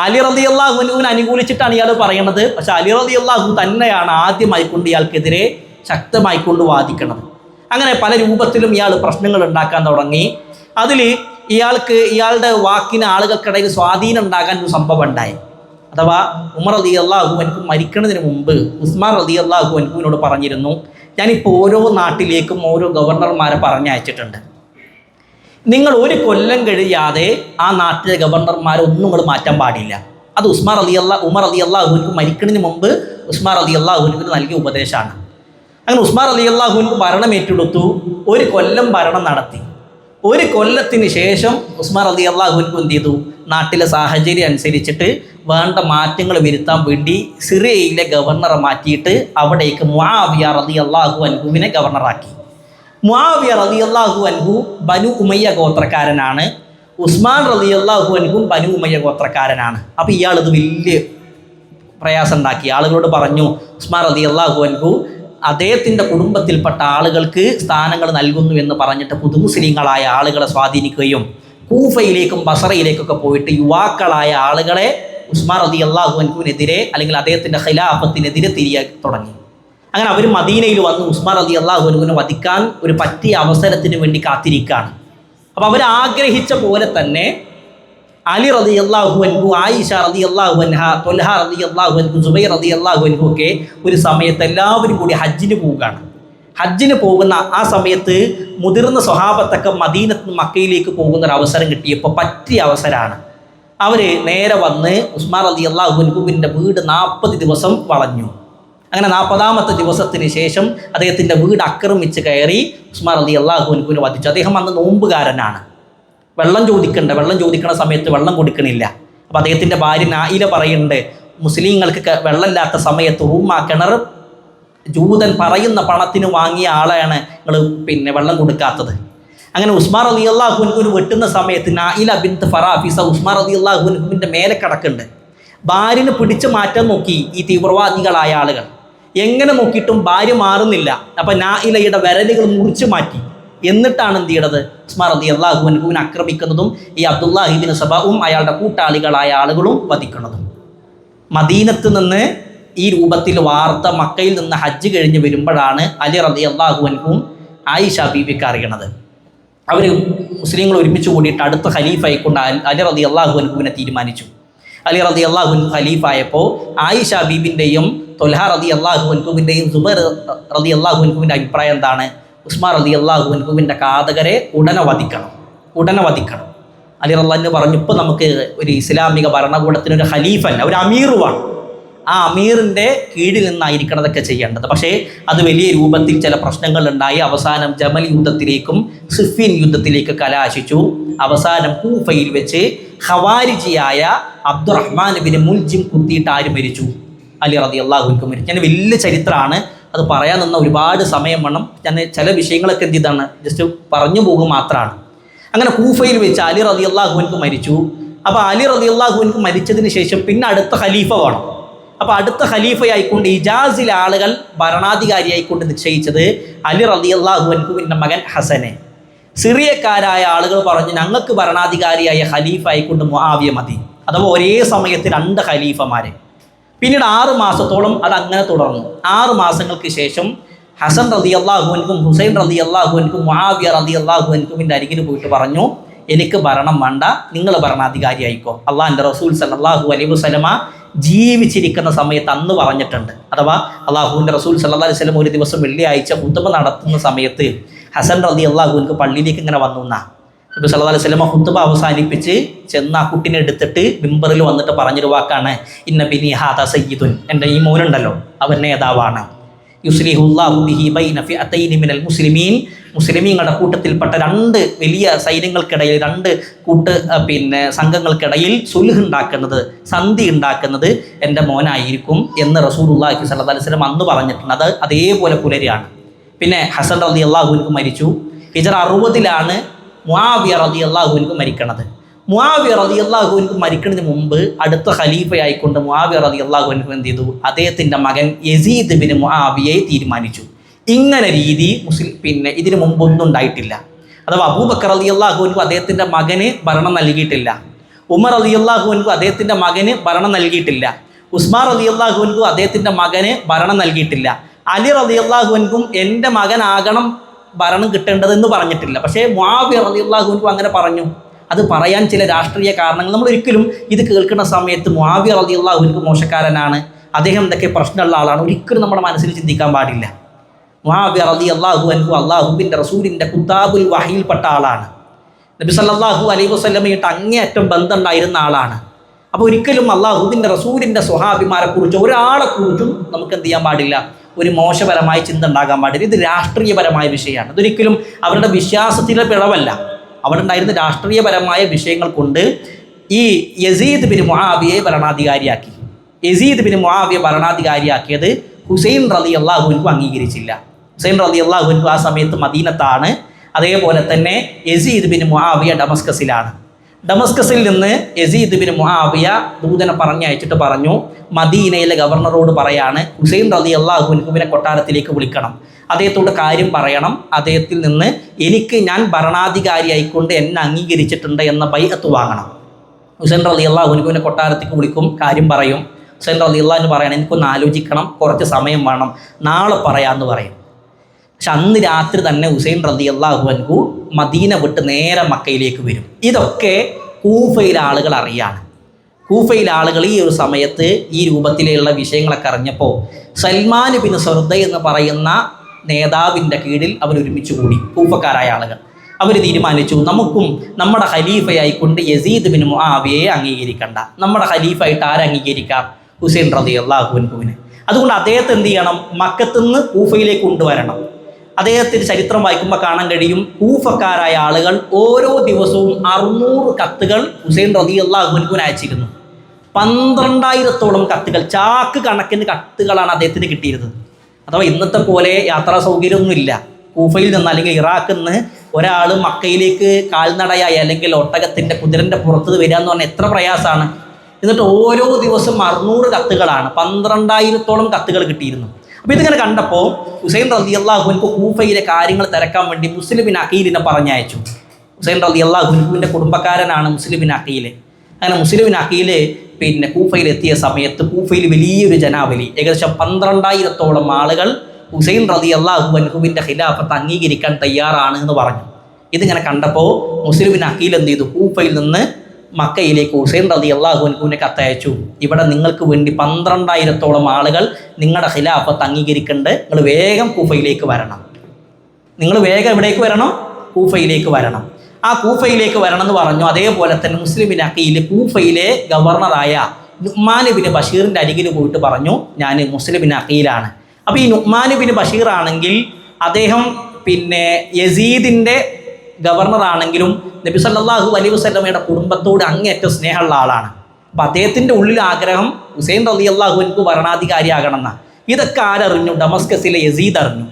അലി റളിയല്ലാഹു അൻഹുവിനെ അനുകൂലിച്ചിട്ടാണ് ഇയാൾ പറയുന്നത്. പക്ഷെ അലി റളിയല്ലാഹു തന്നെയാണ് ആദ്യമായിക്കൊണ്ട് ഇയാൾക്കെതിരെ ശക്തമായിക്കൊണ്ട് വാദിക്കുന്നത്. അങ്ങനെ പല രൂപത്തിലും ഇയാൾ പ്രശ്നങ്ങൾ ഉണ്ടാക്കാൻ തുടങ്ങി. അതിൽ ഇയാളുടെ വാക്കിന് ആളുകൾക്കിടയിൽ സ്വാധീനം ഉണ്ടാകാൻ ഒരു സംഭവം ഉണ്ടായി. അഥവാ ഉമർ റളിയല്ലാഹു അൻഹു മരിക്കുന്നതിന് മുമ്പ് ഉസ്മാൻ റളിയല്ലാഹു അൻഹുവിനോട് പറഞ്ഞിരുന്നു, ഞാനിപ്പോൾ ഓരോ നാട്ടിലേക്കും ഓരോ ഗവർണർമാരെ പറഞ്ഞയച്ചിട്ടുണ്ട്. നിങ്ങൾ ഒരു കൊല്ലം കഴിയാതെ ആ നാട്ടിലെ ഗവർണർമാരെ ഒന്നും നിങ്ങൾ മാറ്റാൻ പാടില്ല. അത് ഉമർ റളിയല്ലാഹു അൻഹു മരിക്കുന്നതിന് മുമ്പ് ഉസ്മാൻ റളിയല്ലാഹു അൻഹുവിന് നൽകിയ ഉപദേശമാണ്. അങ്ങനെ ഉസ്മാൻ റളിയല്ലാഹു അൻഹു ഭരണം ഏറ്റെടുത്തു. ഒരു കൊല്ലം ഭരണം നടത്തി. ഒരു കൊല്ലത്തിന് ശേഷം ഉസ്മാൻ റളിയല്ലാഹു അൻഹു എന്ത് ചെയ്തു? നാട്ടിലെ സാഹചര്യം അനുസരിച്ചിട്ട് വേണ്ട മാറ്റങ്ങൾ വരുത്താൻ വേണ്ടി സിറിയയിലെ ഗവർണറെ മാറ്റിയിട്ട് അവിടേക്ക് മുആവിയ റളിയല്ലാഹു അൻഹുവിനെ ഗവർണറാക്കി. മുആവിയ റളിയല്ലാഹു അൻഹു ബനു ഉമയ്യ ഗോത്രക്കാരനാണ്. ഉസ്മാൻ റളിയല്ലാഹു അൻഹു ബനു ഉമയ്യ ഗോത്രക്കാരനാണ്. അപ്പോൾ ഇയാളിത് വലിയ പ്രയാസം ഉണ്ടാക്കി. ആളുകളോട് പറഞ്ഞു, ഉസ്മാൻ റളിയല്ലാഹു അൻഹു അദ്ദേഹത്തിൻ്റെ കുടുംബത്തിൽപ്പെട്ട ആളുകൾക്ക് സ്ഥാനങ്ങൾ നൽകുന്നു എന്ന് പറഞ്ഞിട്ട് പുതുമുസ്ലിങ്ങളായ ആളുകളെ സ്വാധീനിക്കുകയും കൂഫയിലേക്കും ബസറയിലേക്കൊക്കെ പോയിട്ട് യുവാക്കളായ ആളുകളെ ഉസ്മാൻ റളിയല്ലാഹു അൻഹുവിനെതിരെ അല്ലെങ്കിൽ അദ്ദേഹത്തിൻ്റെ ഖിലാഫത്തിനെതിരെ തിരിയാൻ തുടങ്ങി. അങ്ങനെ അവർ മദീനയിൽ വന്ന് ഉസ്മാൻ റളിയല്ലാഹു അൻഹുവിനെ വധിക്കാൻ ഒരു പറ്റിയ അവസരത്തിന് വേണ്ടി കാത്തിരിക്കുകയാണ്. അപ്പോൾ അവർ ആഗ്രഹിച്ച പോലെ തന്നെ അലി റളിയല്ലാഹു അൻഹു, ആയിഷ റളിയല്ലാഹു അൻഹ, ത്വൽഹ റളിയല്ലാഹു അൻഹു, സുബൈർ റളിയല്ലാഹു അൻഹു ഒക്കെ ഒരു സമയത്ത് എല്ലാവരും കൂടി ഹജ്ജിന് പോവുകയാണ്. ഹജ്ജിന് പോകുന്ന ആ സമയത്ത് മുതിർന്ന സ്വഹാബത്തൊക്കെ മദീനത്ത് നിന്ന് മക്കയിലേക്ക് പോകുന്ന ഒരു അവസരം കിട്ടിയപ്പോൾ പറ്റിയ അവസരമാണ്. അവർ നേരെ വന്ന് ഉസ്മാൻ റളിയല്ലാഹു അൻഹുവിൻ്റെ വീട് 40 ദിവസം വളഞ്ഞു. അങ്ങനെ 40ാമത്തെ ദിവസത്തിന് ശേഷം അദ്ദേഹത്തിൻ്റെ വീട് ആക്രമിച്ച് കയറി ഉസ്മാൻ റളിയല്ലാഹു അൻഹുവിനെ വധിച്ചു. അദ്ദേഹം അന്ന് നോമ്പുകാരനാണ്. വെള്ളം ചോദിക്കണ സമയത്ത് വെള്ളം കൊടുക്കണില്ല. അപ്പോൾ അദ്ദേഹത്തിൻ്റെ ഭാര്യ നായില പറയുന്നുണ്ട്, മുസ്ലിങ്ങൾക്ക് വെള്ളമില്ലാത്ത സമയത്ത് കിണർ ജൂതൻ പറയുന്ന പണത്തിന് വാങ്ങിയ ആളെയാണ് നിങ്ങൾ വെള്ളം കൊടുക്കാത്തത്. അങ്ങനെ ഉസ്മാൻ റളിയല്ലാഹു അൻഹുവിന് വെട്ടുന്ന സമയത്ത് നായില ബിൻത്ത് ഫറാഫിസ ഉസ്മാൻ റളിയല്ലാഹു അൻഹുവിൻ്റെ മേലെ കിടക്കുന്നുണ്ട്. ഭാര്യനെ പിടിച്ചു മാറ്റാൻ നോക്കി ഈ തീവ്രവാദികളായ ആളുകൾ. എങ്ങനെ നോക്കിയിട്ടും ഭാര്യ മാറുന്നില്ല. അപ്പം നായിലയുടെ വിരലുകൾ മുറിച്ചു മാറ്റി. എന്നിട്ടാണ് എന്ത് ചെയ്യണത്? ഉസ്മാൻ റളിയല്ലാഹു അൻഹുവിനെ ആക്രമിക്കുന്നതും ഈ അബ്ദുല്ലാഹി ഇബ്നു സബഉം അയാളുടെ കൂട്ടാളികളായ ആളുകളും വധിക്കുന്നതും. മദീനത്ത് നിന്ന് ഈ രൂപത്തിൽ വാർത്ത മക്കയിൽ നിന്ന് ഹജ്ജ് കഴിഞ്ഞ് വരുമ്പോഴാണ് അലി റളിയല്ലാഹു അൻഹുവും ആയിഷ ബീവിക്ക് അറിയണത്. അവർ മുസ്ലിങ്ങൾ ഒരുമിച്ച് കൂടിയിട്ട് അടുത്ത ഖലീഫായിക്കൊണ്ട് അലി റളിയല്ലാഹു അൻഹുവിനെ തീരുമാനിച്ചു. അലി റളിയല്ലാഹു അൻഹു ഖലീഫായപ്പോൾ ആയിഷ ബീബിൻ്റെയും ത്വൽഹ റളിയല്ലാഹു അൻഹുവിൻ്റെയും സുബൈർ റളിയല്ലാഹു അൻഹുവിൻ്റെ അഭിപ്രായം എന്താണ്? ഉസ്മാൻ റളിയല്ലാഹു അൻഹുവിൻ്റെ ഘാതകരെ ഉടനെ വധിക്കണം. അലി റളിയല്ലാഹു പറഞ്ഞു, ഇപ്പോൾ നമുക്ക് ഒരു ഇസ്ലാമിക ഭരണകൂടത്തിനൊരു ഖലീഫല്ല, ഒരു അമീറുമാണ്. ആ അമീറിൻ്റെ കീഴിൽ നിന്നായിരിക്കണം അതൊക്കെ ചെയ്യേണ്ടത്. പക്ഷേ അത് വലിയ രൂപത്തിൽ ചില പ്രശ്നങ്ങൾ ഉണ്ടായി. അവസാനം ജമൽ യുദ്ധത്തിലേക്കും സിഫീൻ യുദ്ധത്തിലേക്ക് കലാശിച്ചു. അവസാനം കൂഫയിൽ വെച്ച് ഖവാരിജിയായ അബ്ദുറഹ്മാൻ ബിൻ മുൽജിം കുത്തിയിട്ട് ആര് മരിച്ചു? അലി റളിയല്ലാഹു അൻഹു മരിച്ചു. ഞാൻ വലിയ ചരിത്രമാണ്, അത് പറയാൻ നിന്ന ഒരുപാട് സമയം വേണം. ഞാൻ ചില വിഷയങ്ങളൊക്കെ എന്ത് ചെയ്താണ് ജസ്റ്റ് പറഞ്ഞു പോകുക മാത്രമാണ്. അങ്ങനെ കൂഫയിൽ വെച്ച് അലി റളിയല്ലാഹു അൻഹു മരിച്ചു. അപ്പോൾ അലി റളിയല്ലാഹു അൻഹു മരിച്ചതിന് ശേഷം പിന്നെ അടുത്ത ഖലീഫ വേണം. അപ്പോൾ അടുത്ത ഖലീഫയായിക്കൊണ്ട് ഇജാസിലെ ആളുകൾ ഭരണാധികാരിയായിക്കൊണ്ട് നിശ്ചയിച്ചത് അലി റളിയല്ലാഹു അൻഹുവിൻ്റെ മകൻ ഹസനെ. സിറിയക്കാരായ ആളുകൾ പറഞ്ഞു, ഞങ്ങൾക്ക് ഭരണാധികാരിയായ ഖലീഫ ആയിക്കൊണ്ട് മുആവിയ മതി. അഥവാ ഒരേ സമയത്ത് 2 ഖലീഫമാരെ. പിന്നീട് 6 മാസത്തോളം അതങ്ങനെ തുടർന്നു. 6 മാസങ്ങൾക്ക് ശേഷം ഹസൻ റളിയല്ലാഹു അൻഹും ഹുസൈൻ റളിയല്ലാഹു അൻഹും മുആവിയ റളിയല്ലാഹു അൻഹുവിൻ്റെ അരികിൽ പോയിട്ട് പറഞ്ഞു, എനിക്ക് ഭരണം വേണ്ട, നിങ്ങൾ ഭരണാധികാരി ആയിക്കോ. അള്ളാഹിൻ്റെ റസൂൽ സല്ലല്ലാഹു അലൈഹി വസല്ലമ ജീവിച്ചിരിക്കുന്ന സമയത്ത് അന്ന് പറഞ്ഞിട്ടുണ്ട്. അഥവാ അള്ളാഹുവിൻ്റെ റസൂൽ സല്ലല്ലാഹു അലൈഹി വസല്ലം ഒരു ദിവസം വെള്ളിയാഴ്ച ഖുത്ബ നടത്തുന്ന സമയത്ത് ഹസൻ റളിയല്ലാഹു അൻഹു പള്ളിയിലേക്ക് ഇങ്ങനെ വന്നു. നബി സല്ലല്ലാഹു അലൈഹി വസല്ലം ഖുത്ബ അവസാനിപ്പിച്ച് ചെന്ന് ആ കുട്ടിനെ എടുത്തിട്ട് മിമ്പറിൽ വന്നിട്ട് പറഞ്ഞൊരു വാക്കാണ്, ഇന്ന ബിനി ഹാദാ സയ്യിദുൻ, എൻ്റെ ഈ മോനുണ്ടല്ലോ അവൻ നേതാവാണ്. യുസ്ലിഹുല്ലാഹു ബിഹി ബൈന ഫിഅതൈനി മിനൽ മുസ്ലിമീൻ, മുസ്ലിമീങ്ങളുടെ കൂട്ടത്തിൽപ്പെട്ട 2 വലിയ സൈന്യങ്ങൾക്കിടയിൽ 2 സംഘങ്ങൾക്കിടയിൽ സുൽഹ് ഉണ്ടാക്കുന്നത്, സന്ധി ഉണ്ടാക്കുന്നത് എൻ്റെ മോനായിരിക്കും എന്ന് റസൂലുള്ളാഹി സ്വല്ലല്ലാഹു അലൈഹി വസല്ലം അന്ന് പറഞ്ഞിട്ടുണ്ട്. അത് അതേപോലെ പുലരിയാണ്. പിന്നെ ഹസൻ റളിയല്ലാഹു അൻഹു മരിച്ചു. ഹിജ്റ 60-ലാണ് മുആവിയ റളിയല്ലാഹു അൻഹു മരിക്കണത്. മുആവിയ റളിയല്ലാഹു അൻഹു മരിക്കുന്നതിന് മുമ്പ് അടുത്ത ഖലീഫയായിക്കൊണ്ട് മുആവിയ റളിയല്ലാഹു അൻഹു എന്ത് ചെയ്തു? അദ്ദേഹത്തിൻ്റെ മകൻ യസീദ് ബിൻ മുആവിയയെ തീരുമാനിച്ചു. ഇങ്ങനെ രീതി ഇതിനു മുമ്പൊന്നും ഉണ്ടായിട്ടില്ല. അഥവാ അബൂബക്കർ റളിയല്ലാഹു അൻഹു അദ്ദേഹത്തിൻ്റെ മകന് ഭരണം നൽകിയിട്ടില്ല. ഉമർ റളിയല്ലാഹു അൻഹു അദ്ദേഹത്തിൻ്റെ മകന് ഭരണം നൽകിയിട്ടില്ല. ഉസ്മാൻ റളിയല്ലാഹു അൻഹു അദ്ദേഹത്തിൻ്റെ മകന് ഭരണം നൽകിയിട്ടില്ല. അലി റളിയല്ലാഹു അൻഹും എൻ്റെ മകനാകണം ഭരണം കിട്ടേണ്ടതെന്ന് പറഞ്ഞിട്ടില്ല. പക്ഷേ മുആവിയ റളിയല്ലാഹു അൻഹു അങ്ങനെ പറഞ്ഞു. അത് പറയാൻ ചില രാഷ്ട്രീയ കാരണങ്ങൾ. നമ്മൾ ഒരിക്കലും ഇത് കേൾക്കുന്ന സമയത്ത് മുആവിയ റളിയല്ലാഹു അൻഹു മോശക്കാരനാണ്, അദ്ദേഹം എന്തൊക്കെ പ്രശ്നമുള്ള ആളാണ്, ഒരിക്കലും നമ്മുടെ മനസ്സിൽ ചിന്തിക്കാൻ പാടില്ല. മുആവിയ റളിയല്ലാഹു അൻഹു അല്ലാഹുവിൻ്റെ റസൂലിൻ്റെ കുതാബുൽ വഹയിൽപ്പെട്ട ആളാണ്. നബി സല്ലല്ലാഹു അലൈഹി വസല്ലമയായിട്ട് അങ്ങേയറ്റം ബന്ധമുണ്ടായിരുന്ന ആളാണ്. അപ്പോൾ ഒരിക്കലും അല്ലാഹുവിൻ്റെ റസൂലിൻ്റെ സ്വഹാബിമാരെ കുറിച്ച് ഒരാളെക്കുറിച്ചും നമുക്ക് എന്ത് ചെയ്യാൻ പാടില്ല, ഒരു മോശപരമായ ചിന്ത ഉണ്ടാകാൻ പാടില്ല. ഇത് രാഷ്ട്രീയപരമായ വിഷയമാണ്. ഇതൊരിക്കലും അവരുടെ വിശ്വാസത്തിലെ പിഴവല്ല. അവിടെ ഉണ്ടായിരുന്ന രാഷ്ട്രീയപരമായ വിഷയങ്ങൾ കൊണ്ട് ഈ യസീദ് ബിൻ മുആവിയയെ ഭരണാധികാരിയാക്കി. യസീദ് ബിൻ മുആവിയ ഭരണാധികാരിയാക്കിയത് ഹുസൈൻ റളിയല്ലാഹു അൻഹു അംഗീകരിച്ചില്ല. ഹുസൈൻ റളിയല്ലാഹു അൻഹു ആ സമയത്ത് മദീനത്താണ്. അതേപോലെ തന്നെ യസീദ് ബിൻ മുആവിയ ഡമസ്കസിലാണ്. ഡമസ്കസിൽ നിന്ന് യസീദ് ബിൻ മുആവിയ ദൂതനെ പറഞ്ഞയച്ചിട്ട് പറഞ്ഞു, മദീനയിലെ ഗവർണറോട് പറയാണ് ഹുസൈൻ റളിയല്ലാഹു അൻഹുവിനെ കൊട്ടാരത്തിലേക്ക് വിളിക്കണം, അദ്ദേഹത്തോട് കാര്യം പറയണം, അദ്ദേഹത്തിൽ നിന്ന് ഞാൻ ഭരണാധികാരിയായിക്കൊണ്ട് എന്നെ അംഗീകരിച്ചിട്ടുണ്ട് എന്ന ബൈഅത്ത് വാങ്ങണം. ഹുസൈൻ റളിയല്ലാഹു അൻഹുവിനെ കൊട്ടാരത്തേക്ക് വിളിക്കും, കാര്യം പറയും. ഹുസൈൻ റളിയല്ലാഹു അൻഹു പറയണം, എനിക്കൊന്ന് ആലോചിക്കണം, കുറച്ച് സമയം വേണം, നാളെ പറയാമെന്ന് പറയും. പക്ഷെ അന്ന് രാത്രി തന്നെ ഹുസൈൻ റളിയല്ലാഹു അൻഹു മദീന വിട്ട് നേരെ മക്കയിലേക്ക് വരും. ഇതൊക്കെ കൂഫയിലെ ആളുകൾ അറിയാണ്. കൂഫയിലെ ആളുകൾ ഈ ഒരു സമയത്ത് ഈ രൂപത്തിലുള്ള വിഷയങ്ങളൊക്കെ അറിഞ്ഞപ്പോൾ സൽമാൻ ബിൻ സുർദ എന്ന് പറയുന്ന നേതാവിൻ്റെ കീഴിൽ അവരൊരുമിച്ച് കൂടി. കൂഫക്കാരായ ആളുകൾ അവർ തീരുമാനിച്ചു, നമുക്കും നമ്മുടെ ഖലീഫയായിക്കൊണ്ട് യസീദ് ബിൻ മുആവിയയെ അംഗീകരിക്കണ്ട, നമ്മുടെ ഖലീഫായിട്ട് ആരെ അംഗീകരിക്കാം? ഹുസൈൻ റളിയല്ലാഹു അൻഹുവിനെ. അതുകൊണ്ട് അദ്ദേഹത്തെ എന്ത് ചെയ്യണം, മക്കത്തുനിന്ന് കൂഫയിലേക്ക് കൊണ്ടുവരണം. അദ്ദേഹത്തിൻ്റെ ചരിത്രം വായിക്കുമ്പോൾ കാണാൻ കഴിയും, കൂഫക്കാരായ ആളുകൾ ഓരോ ദിവസവും 600 കത്തുകൾ ഹുസൈൻ റളിയല്ലാഹു അൻഹുവിന് അയച്ചിരുന്നു. 12,000-ഓളം കത്തുകൾ, ചാക്ക് കണക്കിന് കത്തുകളാണ് അദ്ദേഹത്തിന് കിട്ടിയിരുന്നത്. അഥവാ ഇന്നത്തെ പോലെ യാത്രാ സൗകര്യമൊന്നുമില്ല. കൂഫയിൽ നിന്ന് അല്ലെങ്കിൽ ഇറാഖിൽ നിന്ന് ഒരാൾ മക്കയിലേക്ക് കാൽനടയായി അല്ലെങ്കിൽ ഒട്ടകത്തിൻ്റെ കുതിരൻ്റെ പുറത്ത് വരിക എന്ന് പറഞ്ഞാൽ എത്ര പ്രയാസമാണ്. എന്നിട്ട് ഓരോ ദിവസം 600 കത്തുകളാണ്, 12,000-ഓളം കത്തുകൾ കിട്ടിയിരുന്നു. അപ്പോൾ ഇതിങ്ങനെ കണ്ടപ്പോൾ ഹുസൈൻ റളിയല്ലാഹു അൻഹു കൂഫയിലെ കാര്യങ്ങൾ തിരക്കാൻ വേണ്ടി മുസ്ലിം ബിൻ അഖീലിനെ പറഞ്ഞയച്ചു. ഹുസൈൻ റളിയല്ലാഹു അൻഹുവിൻ്റെ കുടുംബക്കാരനാണ് മുസ്ലിം ബിൻ അഖീൽ. അങ്ങനെ മുസ്ലിം ബിൻ അഖീൽ കൂഫയിലെത്തിയ സമയത്ത് കൂഫയിൽ വലിയൊരു ജനാവലി, ഏകദേശം 12,000-ഓളം ആളുകൾ ഹുസൈൻ റളിയല്ലാഹു അൻഹുവിൻ്റെ ഖിലാഫത്ത് അംഗീകരിക്കാൻ തയ്യാറാണ് എന്ന് പറഞ്ഞു. ഇതിങ്ങനെ കണ്ടപ്പോൾ മുസ്ലിം ബിൻ അഖീൽ എന്ത് ചെയ്തു, കൂഫയിൽ നിന്ന് മക്കയിലേക്ക് ഹുസൈൻ റളിയല്ലാഹു അൻഹുവിനെ കത്തയച്ചു. ഇവിടെ നിങ്ങൾക്ക് വേണ്ടി 12,000-ഓളം ആളുകൾ നിങ്ങളുടെ ഖിലാഫത്ത് അംഗീകരിക്കേണ്ട, നിങ്ങൾ വേഗം കൂഫയിലേക്ക് വരണം. നിങ്ങൾ വേഗം എവിടേക്ക് വരണം? കൂഫയിലേക്ക് വരണം. ആ കൂഫയിലേക്ക് വരണം എന്ന് പറഞ്ഞു. അതേപോലെ തന്നെ മുസ്ലിം ബിൻ അഖീൽ കൂഫയിലെ ഗവർണറായ നുഅ്മാൻ ബിൻ ബഷീറിൻ്റെ അരികിൽ പോയിട്ട് പറഞ്ഞു, ഞാൻ മുസ്ലിം ബിൻ അഖീലാണ്. അപ്പോൾ ഈ നുഅ്മാൻ ബിൻ ബഷീർ ആണെങ്കിൽ അദ്ദേഹം യസീദിൻ്റെ ഗവർണറാണെങ്കിലും നബി സല്ലല്ലാഹു അലൈഹി വസല്ലമയുടെ കുടുംബത്തോട് അങ്ങേയറ്റം സ്നേഹമുള്ള ആളാണ്. അപ്പം അദ്ദേഹത്തിൻ്റെ ഉള്ളിൽ ആഗ്രഹം ഹുസൈൻ റളിയല്ലാഹു അൻഹു ഭരണാധികാരിയാകണം എന്നാണ്. ഇതൊക്കെ ആരറിഞ്ഞു? ഡമസ്കസിലെ യസീദ് അറിഞ്ഞു.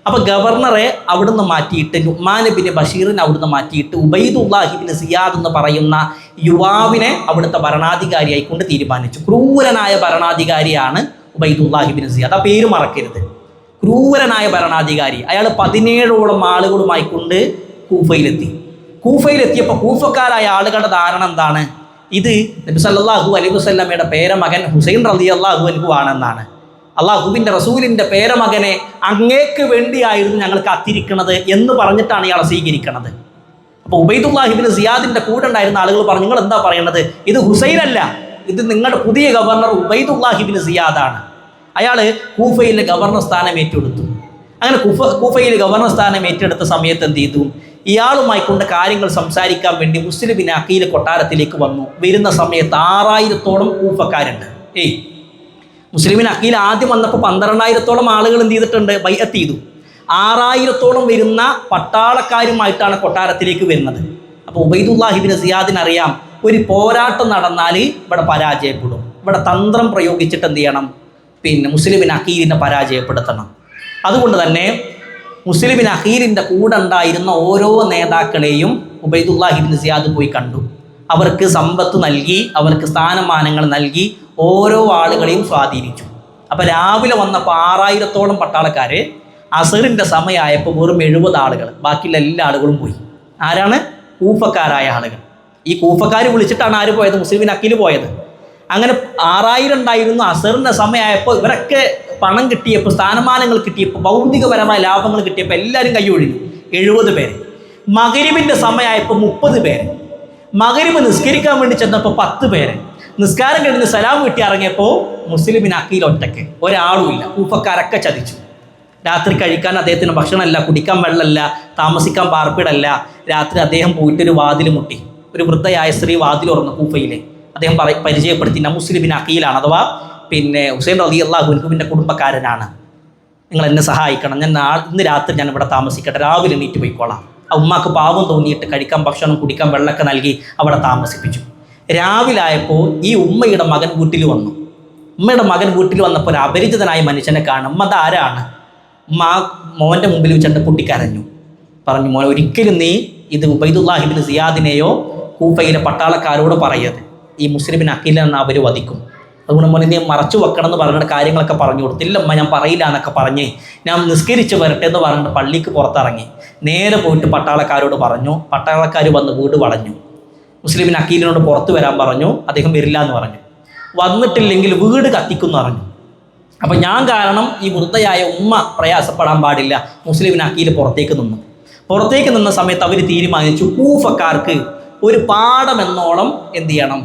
അപ്പോൾ ഗവർണറെ അവിടുന്ന് മാറ്റിയിട്ട് നുഅ്മാൻ ബിൻ ബഷീറിനെ അവിടുന്ന് മാറ്റിയിട്ട് ഉബൈദുല്ലാഹി ബിൻ സിയാദ് എന്ന് പറയുന്ന യുവാവിനെ അവിടുത്തെ ഭരണാധികാരിയായിക്കൊണ്ട് തീരുമാനിച്ചു. ക്രൂരനായ ഭരണാധികാരിയാണ് ഉബൈദുല്ലാഹി ബിൻ സിയാദ്. ആ പേര് മറക്കരുത്. ക്രൂരനായ ഭരണാധികാരി. അയാൾ 17ഓളം ആളുകളുമായിക്കൊണ്ട് കൂഫയിലെത്തിയപ്പോൾ കൂഫക്കാരായ ആളുകളുടെ ധാരണ എന്താണ്? ഇത് നബി സല്ലല്ലാഹു അലൈഹി വസല്ലമയുടെ പേരമകൻ ഹുസൈൻ റളിയല്ലാഹു അൻഹു ആണെന്നാണ്. അള്ളാഹുവിൻ്റെ റസൂലിൻ്റെ പേരമകനെ അങ്ങേക്ക് വേണ്ടിയായിരുന്നു ഞങ്ങൾ കാത്തിരിക്കുന്നത് എന്ന് പറഞ്ഞിട്ടാണ് ഇയാളെ സ്വീകരിക്കുന്നത്. അപ്പോൾ ഉബൈദുല്ലാഹി ബിൻ സിയാദിൻ്റെ കൂടെ ഉണ്ടായിരുന്ന ആളുകൾ പറഞ്ഞു, നിങ്ങൾ എന്താ പറയുന്നത്? ഇത് ഹുസൈൻ അല്ല, ഇത് നിങ്ങളുടെ പുതിയ ഗവർണർ ഉബൈദുല്ലാഹി ബിൻ സിയാദാണ്. അയാൾ കൂഫയിലെ ഗവർണർ സ്ഥാനം ഏറ്റെടുത്തു. അങ്ങനെ കൂഫയിൽ ഗവർണർ സ്ഥാനം ഏറ്റെടുത്ത സമയത്ത് എന്ത് ചെയ്തു? ഇയാളുമായി കൊണ്ട് കാര്യങ്ങൾ സംസാരിക്കാൻ വേണ്ടി മുസ്ലിം ബിൻ അഖീൽ കൊട്ടാരത്തിലേക്ക് വന്നു. വരുന്ന സമയത്ത് 6,000-ഓളം കൂഫക്കാരുണ്ട്. മുസ്ലിം ബിൻ അഖീൽ ആദ്യം വന്നപ്പോൾ 12,000-ഓളം ആളുകൾ എന്ത് ചെയ്തിട്ടുണ്ട്? ബൈഅത്ത് ചെയ്തു. 6,000-ഓളം വരുന്ന പട്ടാളക്കാരുമായിട്ടാണ് കൊട്ടാരത്തിലേക്ക് വരുന്നത്. അപ്പോൾ ഉബൈദുല്ലാഹി ബിൻ സിയാദിനറിയാം, ഒരു പോരാട്ടം നടന്നാൽ ഇവിടെ പരാജയപ്പെടും. ഇവിടെ തന്ത്രം പ്രയോഗിച്ചിട്ട് എന്ത് ചെയ്യണം? മുസ്ലിം ബിൻ അഖീലിനെ പരാജയപ്പെടുത്തണം. അതുകൊണ്ട് തന്നെ മുസ്ലിം ബിൻ അഖീലിൻ്റെ കൂടെ ഉണ്ടായിരുന്ന ഓരോ നേതാക്കളെയും ഉബൈദുല്ലാഹി ബിൻ സിയാദ് പോയി കണ്ടു. അവർക്ക് സമ്പത്ത് നൽകി, അവർക്ക് സ്ഥാനമാനങ്ങൾ നൽകി, ഓരോ ആളുകളെയും സ്വാധീനിച്ചു. അപ്പോൾ രാവിലെ വന്നപ്പോൾ 6,000-ഓളം പട്ടാളക്കാർ, അസറിൻ്റെ സമയമായപ്പോൾ വെറും 70 ആളുകൾ, ബാക്കിയുള്ള എല്ലാ ആളുകളും പോയി. ആരാണ്? കൂഫക്കാരായ ആളുകൾ. ഈ കൂഫക്കാർ വിളിച്ചിട്ടാണ് ആര് പോയത്? മുസ്ലിം ബിൻ അഖീൽ പോയത്. അങ്ങനെ 6000 ഉണ്ടായിരുന്നു. അസറിൻ്റെ സമയമായപ്പോൾ ഇവരൊക്കെ പണം കിട്ടിയപ്പോൾ, സ്ഥാനമാനങ്ങൾ കിട്ടിയപ്പോൾ, ഭൗതികപരമായ ലാഭങ്ങൾ കിട്ടിയപ്പോൾ എല്ലാവരും കൈയൊഴിഞ്ഞു. 70 പേര്. മഗ്‌രിബിൻ്റെ സമയമായപ്പോൾ 30 പേര്. മഗ്‌രിബ് നിസ്കരിക്കാൻ വേണ്ടി ചെന്നപ്പോൾ 10 പേര്. നിസ്കാരം കഴിഞ്ഞ് സലാം വീട്ടി ഇറങ്ങിയപ്പോൾ മുസ്ലിം ബിൻ അഖീൽ ഒറ്റയ്ക്ക്, ഒരാളുമില്ല. കൂഫക്കാരൊക്കെ ചതിച്ചു. രാത്രി കഴിക്കാൻ അദ്ദേഹത്തിന് ഭക്ഷണമല്ല, കുടിക്കാൻ വെള്ളമല്ല, താമസിക്കാൻ പാർപ്പിടല്ല. രാത്രി അദ്ദേഹം പോയിട്ടൊരു വാതിൽ മുട്ടി. ഒരു വൃദ്ധയായ സ്ത്രീ വാതിൽ തുറന്നു. കൂഫയിലെ അദ്ദേഹം പരിചയപ്പെടുത്തി, മുസ്ലിം ബിൻ അഖീലാണ്, അഥവാ ഹുസൈൻ റളിയല്ലാഹു അൻഹുവിൻ്റെ കുടുംബക്കാരനാണ്. നിങ്ങൾ എന്നെ സഹായിക്കണം, ഞാൻ ഇന്ന് രാത്രി ഞാൻ ഇവിടെ താമസിക്കട്ടെ, രാവിലെ എണീറ്റ് പോയിക്കോളാം. ആ ഉമ്മാക്ക് പാവം തോന്നിയിട്ട് കഴിക്കാൻ ഭക്ഷണം, കുടിക്കാൻ വെള്ളമൊക്കെ നൽകി അവിടെ താമസിപ്പിച്ചു. രാവിലെ ആയപ്പോൾ ഈ ഉമ്മയുടെ മകൻ വീട്ടിൽ വന്നു. ഉമ്മയുടെ മകൻ വീട്ടിൽ വന്നപ്പോൾ ഒരു അപരിചിതനായ മനുഷ്യനെ കാണും. ഉമ്മ അതാരാണ്? ഉമ്മ മോൻ്റെ മുമ്പിൽ വെച്ചിട്ട് പൊട്ടിക്കരഞ്ഞു. പറഞ്ഞു, മോനെ, ഒരിക്കലും നീ ഇത് ഉബൈദുല്ലാഹി ഇബ്നു സിയാദിനെയോ കൂഫയിലെ പട്ടാളക്കാരോട് പറയരുത്. ഈ മുസ്ലിം ബിൻ അഖീലിനെ അവർ വധിക്കും. അതുകൊണ്ട് മോനെ നീ മറച്ചു വെക്കണം എന്ന് പറഞ്ഞിട്ട് കാര്യങ്ങളൊക്കെ പറഞ്ഞു കൊടുത്തില്ല. ഉമ്മ ഞാൻ പറയില്ല എന്നൊക്കെ പറഞ്ഞ് ഞാൻ നിസ്കരിച്ച് വരട്ടെ എന്ന് പറഞ്ഞിട്ട് പള്ളിക്ക് പുറത്തിറങ്ങി. നേരെ പോയിട്ട് പട്ടാളക്കാരോട് പറഞ്ഞു. പട്ടാളക്കാർ വന്ന് വീട് വളഞ്ഞു. മുസ്ലിം ബിൻ അഖീലിനോട് പുറത്ത് വരാൻ പറഞ്ഞു. അദ്ദേഹം വരില്ല എന്ന് പറഞ്ഞു. വന്നിട്ടില്ലെങ്കിൽ വീട് കത്തിക്കുമെന്ന് പറഞ്ഞു. അപ്പം ഞാൻ കാരണം ഈ വൃദ്ധയായ ഉമ്മ പ്രയാസപ്പെടാൻ പാടില്ല. മുസ്ലിം ബിൻ അഖീൽ പുറത്തേക്ക് നിന്നു. പുറത്തേക്ക് നിന്ന സമയത്ത് അവർ തീരുമാനിച്ചു, കൂഫക്കാർക്ക് ഒരു പാഠം എന്നോളം എന്ത് ചെയ്യണം,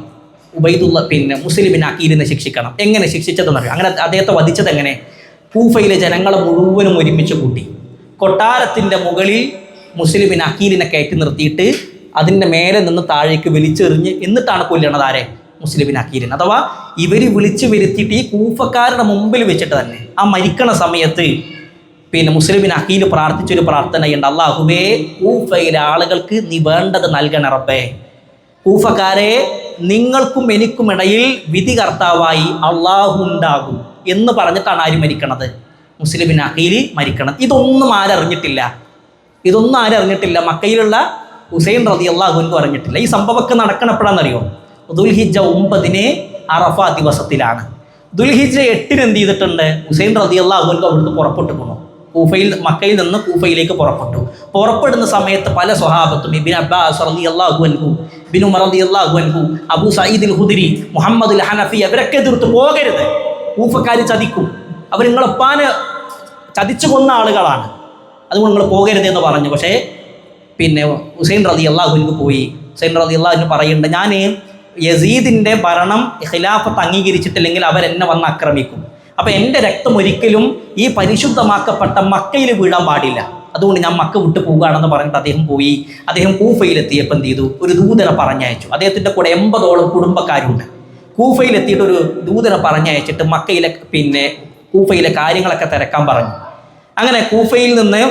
മുസ്ലിം ബിൻ അഖീലിനെ ശിക്ഷിക്കണം. എങ്ങനെ ശിക്ഷിച്ചതെന്നറിയാം. അങ്ങനെ അദ്ദേഹത്തെ വധിച്ചത് എങ്ങനെ? കൂഫയിലെ ജനങ്ങളെ മുഴുവനും ഒരുമിച്ച് കൂട്ടി കൊട്ടാരത്തിൻ്റെ മുകളിൽ മുസ്ലിം ബിൻ അഖീലിനെ കയറ്റി നിർത്തിയിട്ട് അതിൻ്റെ മേലെ നിന്ന് താഴേക്ക് വലിച്ചെറിഞ്ഞ് എന്നിട്ടാണ് കൊല്ലണത് ആരെ? മുസ്ലിം ബിൻ അഖീലിനെ. അഥവാ ഇവർ വിളിച്ചു വരുത്തിയിട്ട് ഈ കൂഫക്കാരുടെ മുമ്പിൽ വെച്ചിട്ട് തന്നെ ആ മരിക്കണ സമയത്ത് മുസ്ലിം ബിൻ അഖീൽ പ്രാർത്ഥിച്ചൊരു പ്രാർത്ഥനയുണ്ട്. അല്ലാഹുവേ, കൂഫയിലെ ആളുകൾക്ക് നീ വേണ്ടത് നൽകണ റബ്ബേ. കൂഫക്കാരെ, നിങ്ങൾക്കും എനിക്കും ഇടയിൽ വിധികർത്താവായി അള്ളാഹു ഉണ്ടാകും എന്ന് പറഞ്ഞിട്ടാണ് ആര് മരിക്കണത്? മുസ്ലിം ബിൻ അഖീൽ മരിക്കണം. ഇതൊന്നും ആരറിഞ്ഞിട്ടില്ല. മക്കയിലുള്ള ഹുസൈൻ റളിയല്ലാഹു അൻഹു അറിഞ്ഞിട്ടില്ല. ഈ സംഭവമൊക്കെ നടക്കണപ്പോഴാണെന്നറിയോ? ദുൽഹിജ്ജ 9 അറഫ ദിവസത്തിലാണ്. ദുൽഹിജ്ജ 8 എന്ത് ചെയ്തിട്ടുണ്ട്? ഹുസൈൻ റളിയല്ലാഹു അൻഹു അവിടുന്ന് പുറപ്പെട്ടുകൊണ്ടു. മക്കയിൽ നിന്ന് കൂഫയിലേക്ക് പുറപ്പെടുന്ന സമയത്ത് പല സ്വഹാബത്തും, ഇബ്നു അബ്ബാസ് റളിയല്ലാഹു അൻഹു, ഇബ്നു ഉമർ റളിയല്ലാഹു അൻഹു, അബൂ സഈദ് അൽ ഖുദരി, മുഹമ്മദ് അൽ ഹനഫി, അവരൊക്കെ എതിർത്ത് പോകരുത്, കൂഫക്കാർ ചതിക്കും, അവർ നിങ്ങളെപ്പാന് ചതിച്ചു കൊന്ന ആളുകളാണ്, അതുകൊണ്ട് നിങ്ങൾ പോകരുത് എന്ന് പറഞ്ഞു. പക്ഷേ ഹുസൈൻ റളിയല്ലാഹു അൻഹു പോയി. ഹുസൈൻ റളിയല്ലാഹു അൻഹു പറയുന്നുണ്ട്, ഞാൻ യസീദിൻ്റെ ഭരണം ഖിലാഫത്ത് അംഗീകരിച്ചിട്ടില്ലെങ്കിൽ അവരെന്നെ വന്ന് ആക്രമിക്കും. അപ്പോൾ എൻ്റെ രക്തം ഒരിക്കലും ഈ പരിശുദ്ധമാക്കപ്പെട്ട മക്കയിൽ വീഴാൻ പാടില്ല, അതുകൊണ്ട് ഞാൻ മക്ക വിട്ടു പോകുകയാണെന്ന് പറഞ്ഞിട്ട് അദ്ദേഹം പോയി. അദ്ദേഹം കൂഫയിലെത്തിയപ്പോൾ എന്ത് ചെയ്തു? ഒരു ദൂതനെ പറഞ്ഞയച്ചു. അദ്ദേഹത്തിൻ്റെ കൂടെ 80ഓളം കുടുംബക്കാരുണ്ട്. കൂഫയിലെത്തിയിട്ട് ഒരു ദൂതനെ പറഞ്ഞയച്ചിട്ട് മക്കയിലെ കൂഫയിലെ കാര്യങ്ങളൊക്കെ തിരക്കാൻ പറഞ്ഞു. അങ്ങനെ കൂഫയിൽ നിന്ന്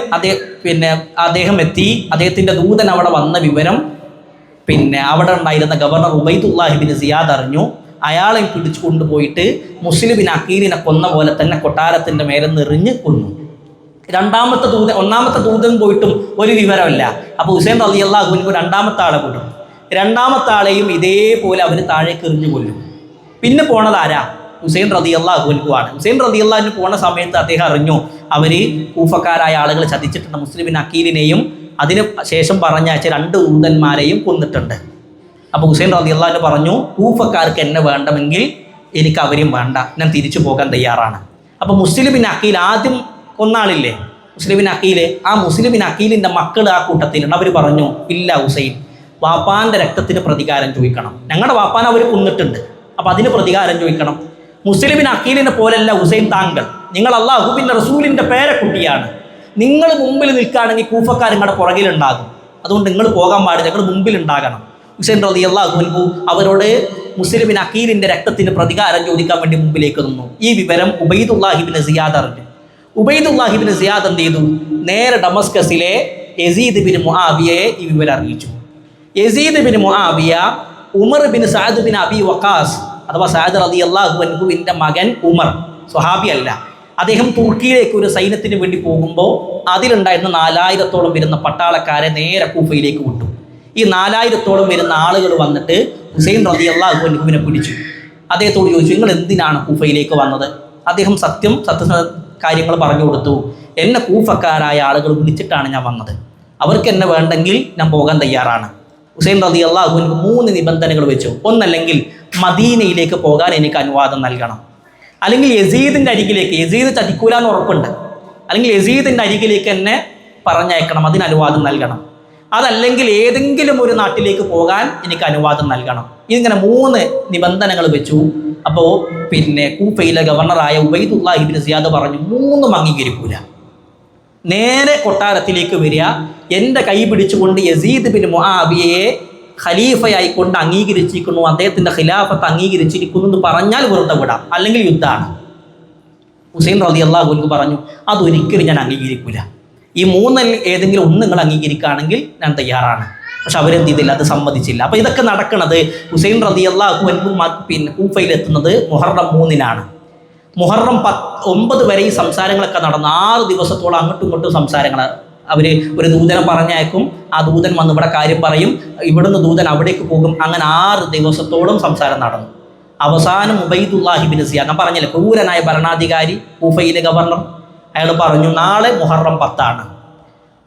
അദ്ദേഹം എത്തി. അദ്ദേഹത്തിൻ്റെ ദൂതൻ അവിടെ വന്ന വിവരം അവിടെ ഉണ്ടായിരുന്ന ഗവർണർ ഉബൈദുല്ലാഹി ഇബ്നു സിയാദ് അറിഞ്ഞു. അയാളെ പിടിച്ചു കൊണ്ടുപോയിട്ട് മുസ്ലിം ബിൻ അഖീലിനെ കൊന്ന പോലെ തന്നെ കൊട്ടാരത്തിൻ്റെ മേലെ നിറഞ്ഞ് കൊന്നു. ഒന്നാമത്തെ ദൂതൻ പോയിട്ടും ഒരു വിവരമില്ല. അപ്പോൾ ഹുസൈൻ റളിയല്ലാഹു അൻഹു രണ്ടാമത്തെ ആളെ കൊല്ലും. രണ്ടാമത്തെ ആളെയും ഇതേപോലെ അവർ താഴേക്ക് എറിഞ്ഞു കൊല്ലും. പിന്നെ പോണത് ആരാ? ഹുസൈൻ റളിയല്ലാഹു അൻഹു ആണ്. ഹുസൈൻ റളിയല്ലാഹു അൻഹു പോണ സമയത്ത് അദ്ദേഹം അറിഞ്ഞു അവർ കൂഫക്കാരായ ആളുകൾ ചതിച്ചിട്ടുണ്ട്. മുസ്ലിം ബിൻ അഖീലിനെയും അതിന് ശേഷം പറഞ്ഞയച്ച 2 ദൂതന്മാരെയും കൊന്നിട്ടുണ്ട്. അപ്പോൾ ഹുസൈൻ റളിയല്ലാഹു അൻഹു പറഞ്ഞു, കൂഫക്കാർക്ക് എന്നെ വേണ്ടെങ്കിൽ എനിക്ക് അവരെയും വേണ്ട, ഞാൻ തിരിച്ചു പോകാൻ തയ്യാറാണ്. അപ്പോൾ മുസ്ലിം ബിൻ അഖീൽ ആദ്യം കൊന്നാളില്ലേ, മുസ്ലിം ബിൻ അഖീൽ, ആ മുസ്ലിം ബിൻ അഖീലിൻ്റെ മക്കൾ ആ കൂട്ടത്തിലുണ്ട്. അവർ പറഞ്ഞു, ഇല്ല ഹുസൈൻ, വാപ്പാൻ്റെ രക്തത്തിന് പ്രതികാരം ചോദിക്കണം, ഞങ്ങളുടെ വാപ്പാൻ അവർ കൊന്നിട്ടുണ്ട്, അപ്പോൾ അതിന് പ്രതികാരം ചോദിക്കണം. മുസ്ലിം ബിൻ അഖീലിനെ പോലെയല്ല ഹുസൈൻ താങ്കൾ, നിങ്ങൾ അല്ലാഹുവിൻ്റെ റസൂലിൻ്റെ പേരക്കുട്ടിയാണ്, നിങ്ങൾ മുമ്പിൽ നിൽക്കുകയാണെങ്കിൽ കൂഫക്കാർ നിങ്ങളുടെ പുറകിലുണ്ടാകും, അതുകൊണ്ട് നിങ്ങൾ പോകാൻ പാടില്ല, നിങ്ങൾ മുമ്പിൽ ഉണ്ടാകണം. ഹുസൈൻ റളിയല്ലാഹു അൻഹു അവരോട് മുസ്ലിം ബിൻ അഖീലിൻ്റെ രക്തത്തിന് പ്രതികാരം ചോദിക്കാൻ വേണ്ടി മുമ്പിലേക്ക് നിന്നു. ഈ വിവരം ഉബൈദുല്ലാഹി ഇബ്നു സിയാദ് അറിഞ്ഞു. ഉബൈദുല്ലാഹി ഇബ്നു സിയാദ് എന്ത് ചെയ്തു? നേരെ ഡമസ്കസിലെ യസീദ് ബിൻ മുആവിയയെ ഈ വിവരം അറിയിച്ചു. Yazid bin Muawiya Umar bin Saad bin Abi Waqqas അഥവാ സഅദ് റളിയല്ലാഹു അൻഹുവിൻ്റെ മകൻ ഉമർ, സ്വഹാബി അല്ല, അദ്ദേഹം തുർക്കിയിലേക്ക് ഒരു സൈന്യത്തിന് വേണ്ടി പോകുമ്പോൾ അതിലുണ്ടായിരുന്ന 4000ഓളം വരുന്ന പട്ടാളക്കാരെ നേരെ കൂഫയിലേക്ക് വിട്ടു. ഈ 4000ഓളം വരുന്ന ആളുകൾ വന്നിട്ട് ഹുസൈൻ റളിയല്ലാഹു അൻഹുവിനെ പിടിച്ചു. അദ്ദേഹത്തോട് ചോദിച്ചു, നിങ്ങൾ എന്തിനാണ് കൂഫയിലേക്ക് വന്നത്? അദ്ദേഹം സത്യ കാര്യങ്ങൾ പറഞ്ഞു കൊടുത്തു. എന്നെ കൂഫക്കാരായ ആളുകൾ വിളിച്ചിട്ടാണ് ഞാൻ വന്നത്, അവർക്ക് എന്നെ വേണ്ടെങ്കിൽ ഞാൻ പോകാൻ തയ്യാറാണ്. ഹുസൈൻ റളിയല്ലാഹു അൻഹു 3 നിബന്ധനകൾ വെച്ചു. ഒന്നല്ലെങ്കിൽ മദീനയിലേക്ക് പോകാൻ എനിക്ക് അനുവാദം നൽകണം, അല്ലെങ്കിൽ യസീദിൻ്റെ അരികിലേക്ക്, യസീദ് ചതിക്കൂലാന്ന് ഉറപ്പുണ്ട്, അല്ലെങ്കിൽ യസീദിൻ്റെ അരികിലേക്ക് എന്നെ പറഞ്ഞയക്കണം, അതിന് അനുവാദം നൽകണം, അതല്ലെങ്കിൽ ഏതെങ്കിലും ഒരു നാട്ടിലേക്ക് പോകാൻ എനിക്ക് അനുവാദം നൽകണം. ഇതിങ്ങനെ 3 നിബന്ധനകൾ വെച്ചു. അപ്പോൾ കൂഫയിലെ ഗവർണറായ ഉബൈദുല്ലാഹ് ഇബ്നു സിയാദ് പറഞ്ഞു 3 അംഗീകരിക്കൂല. നേരെ കൊട്ടാരത്തിലേക്ക് വരിക, എൻ്റെ കൈ പിടിച്ചുകൊണ്ട് യസീദ് ബിൻ മുആവിയയെ ഖലീഫയായിക്കൊണ്ട് അംഗീകരിച്ചിരിക്കുന്നു, അദ്ദേഹത്തിൻ്റെ ഖിലാഫത്ത് അംഗീകരിച്ചിരിക്കുന്നു എന്ന് പറഞ്ഞാൽ വെറുതെ വിടാം, അല്ലെങ്കിൽ യുദ്ധമാണ്. ഹുസൈൻ റളിയല്ലാഹു അൻഹു പറഞ്ഞു അതൊരിക്കലും ഞാൻ അംഗീകരിക്കില്ല. ഈ 3 ഏതെങ്കിലും ഒന്ന് നിങ്ങൾ അംഗീകരിക്കുകയാണെങ്കിൽ ഞാൻ തയ്യാറാണ്. പക്ഷെ അവരെന്ത് ചെയ്തില്ല, അത് സമ്മതിച്ചില്ല. അപ്പോൾ ഇതൊക്കെ നടക്കുന്നത് ഹുസൈൻ റളിയല്ലാഹു അൻഹു കൂഫയിലെത്തുന്നത് മുഹറം 3-നാണ്. മുഹറം 9 വരെ ഈ സംസാരങ്ങളൊക്കെ നടന്നു. 6 ദിവസത്തോളം അങ്ങോട്ടും ഇങ്ങോട്ടും സംസാരങ്ങൾ. അവർ ഒരു ദൂതനെ പറഞ്ഞയക്കും, ആ ദൂതൻ വന്ന് ഇവിടെ കാര്യം പറയും, ഇവിടുന്ന് ദൂതൻ അവിടേക്ക് പോകും. അങ്ങനെ 6 ദിവസത്തോളം സംസാരം നടന്നു. അവസാനം ഉബൈദുല്ലാഹി ഇബ്നു സിയാദ്, ഞാൻ പറഞ്ഞില്ലേ ക്രൂരനായ ഭരണാധികാരി, കൂഫയിലെ ഗവർണർ, അയാൾ പറഞ്ഞു നാളെ മുഹറം 10-ആണ്,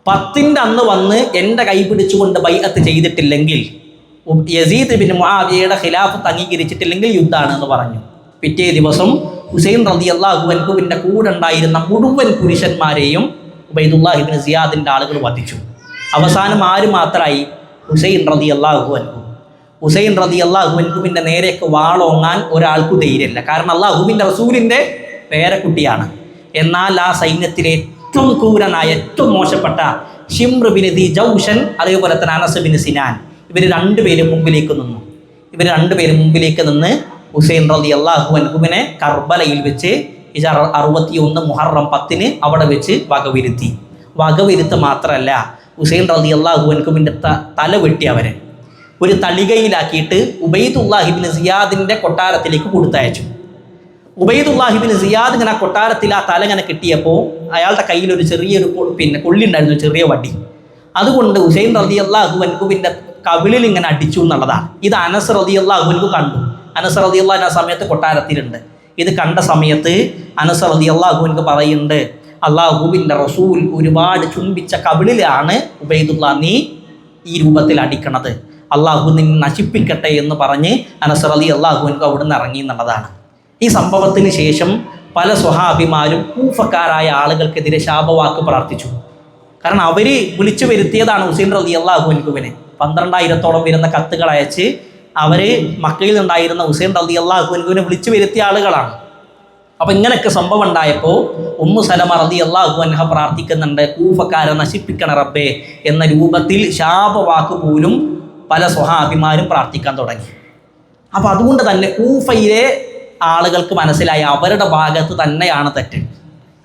10-ൻ്റെ അന്ന് വന്ന് എൻ്റെ കൈ പിടിച്ചുകൊണ്ട് ബൈഅത്ത് ചെയ്തിട്ടില്ലെങ്കിൽ, യസീദ് ബിൻ മുആവിയയുടെ ഖിലാഫത്ത് അംഗീകരിച്ചിട്ടില്ലെങ്കിൽ യുദ്ധമാണ് എന്ന് പറഞ്ഞു. പിറ്റേ ദിവസം ഹുസൈൻ റളിയല്ലാഹു അൻഹുവിൻ്റെ കൂടെ ഉണ്ടായിരുന്ന മുഴുവൻ പുരുഷന്മാരെയും ഉബൈദുല്ലാഹി ഇബ്നു സിയാദിൻ്റെ ആളുകൾ വധിച്ചു. അവസാനം ആര് മാത്രമായി? ഹുസൈൻ റളിയല്ലാഹു അൻഹു. ഹുസൈൻ റളിയല്ലാഹു അൻഹുവിൻ്റെ നേരെയൊക്കെ വാളോങ്ങാൻ ഒരാൾക്കു ധൈര്യമില്ല. കാരണം അല്ലാഹുവിൻ്റെ റസൂലിൻ്റെ പേരക്കുട്ടിയാണ്. എന്നാൽ ആ സൈന്യത്തിലെ ഏറ്റവും ക്രൂരനായ, ഏറ്റവും മോശപ്പെട്ട ഷിംർ ബിൻ ദി ജൗഷൻ, അതേപോലെ തന്നെ അനസ് ബിൻ സിനാൻ, ഇവർ 2 പേരും മുമ്പിലേക്ക് നിന്നു. ഇവർ 2 പേരും മുമ്പിലേക്ക് നിന്ന് ഹുസൈൻ റളിയല്ലാഹു അൻഹുവിനെ കർബലയിൽ വെച്ച് 61 മുഹറം 10-ന് അവിടെ വെച്ച് വകവരുത്തി. വകവരുത്ത് മാത്രമല്ല, ഹുസൈൻ റളിയല്ലാഹു അൻഹുവിൻ്റെ തല വെട്ടി അവരെ ഒരു തളികയിലാക്കിയിട്ട് ഉബൈദുല്ലാഹി ഇബ്നു സിയാദിൻ്റെ കൊട്ടാരത്തിലേക്ക് കൊടുത്തയച്ചു. ഉബൈദുല്ലാഹി ഇബ്നു സിയാദ് ഇങ്ങനെ കൊട്ടാരത്തിൽ ആ തല ഇങ്ങനെ കിട്ടിയപ്പോൾ അയാളുടെ കയ്യിൽ ഒരു ചെറിയൊരു കൊള്ളി ഉണ്ടായിരുന്നു, ചെറിയ വടി. അതുകൊണ്ട് ഹുസൈൻ റളിയല്ലാഹു അൻഹുവിൻ്റെ കവിളിൽ ഇങ്ങനെ അടിച്ചു എന്നുള്ളതാണ്. ഇത് അനസ് റളിയല്ലാഹു അൻഹു കണ്ടു. അനസ് റളിയല്ലാഹു അൻഹു ആ സമയത്ത് കൊട്ടാരത്തിലുണ്ട്. ഇത് കണ്ട സമയത്ത് അനസ് റളിയല്ലാഹു അൻഹു പറയുന്നുണ്ട്, അല്ലാഹുവിൻ്റെ റസൂൽ ഒരുപാട് ചുംബിച്ച കവിളിലാണ് ഉബൈദുല്ലാഹ് നീ ഈ രൂപത്തിൽ അടിക്കണത്, അള്ളാഹു നിന്നെ നശിപ്പിക്കട്ടെ എന്ന് പറഞ്ഞ് അനസ് റളിയല്ലാഹു അൻഹു അവിടുന്ന് ഇറങ്ങി എന്നുള്ളതാണ്. ഈ സംഭവത്തിന് ശേഷം പല സ്വഹാബിമാരും കൂഫക്കാരായ ആളുകൾക്കെതിരെ ശാപവാക്ക് പ്രാർത്ഥിച്ചു. കാരണം അവർ വിളിച്ചു വരുത്തിയതാണ് ഹുസൈൻ റളിയല്ലാഹു അൻഹുവിനെ. 12,000-ഓളം വരുന്ന കത്തുകൾ അയച്ച് അവർ മക്കയിൽ ഉണ്ടായിരുന്ന ഹുസൈൻ റളിയല്ലാഹു അൻഹുവിനെ വിളിച്ചു വരുത്തിയ ആളുകളാണ്. അപ്പം ഇങ്ങനെയൊക്കെ സംഭവം ഉണ്ടായപ്പോൾ ഉമ്മു സലമ റളിയല്ലാഹു അൻഹ പ്രാർത്ഥിക്കുന്നുണ്ട്, കൂഫക്കാരെ നശിപ്പിക്കണ റബ്ബേ എന്ന രൂപത്തിൽ ശാപവാക്ക് പോലും പല സ്വഹാബിമാരും പ്രാർത്ഥിക്കാൻ തുടങ്ങി. അപ്പം അതുകൊണ്ട് തന്നെ കൂഫയിലെ ആളുകൾക്ക് മനസ്സിലായി അവരുടെ ഭാഗത്ത് തന്നെയാണ് തെറ്റ്,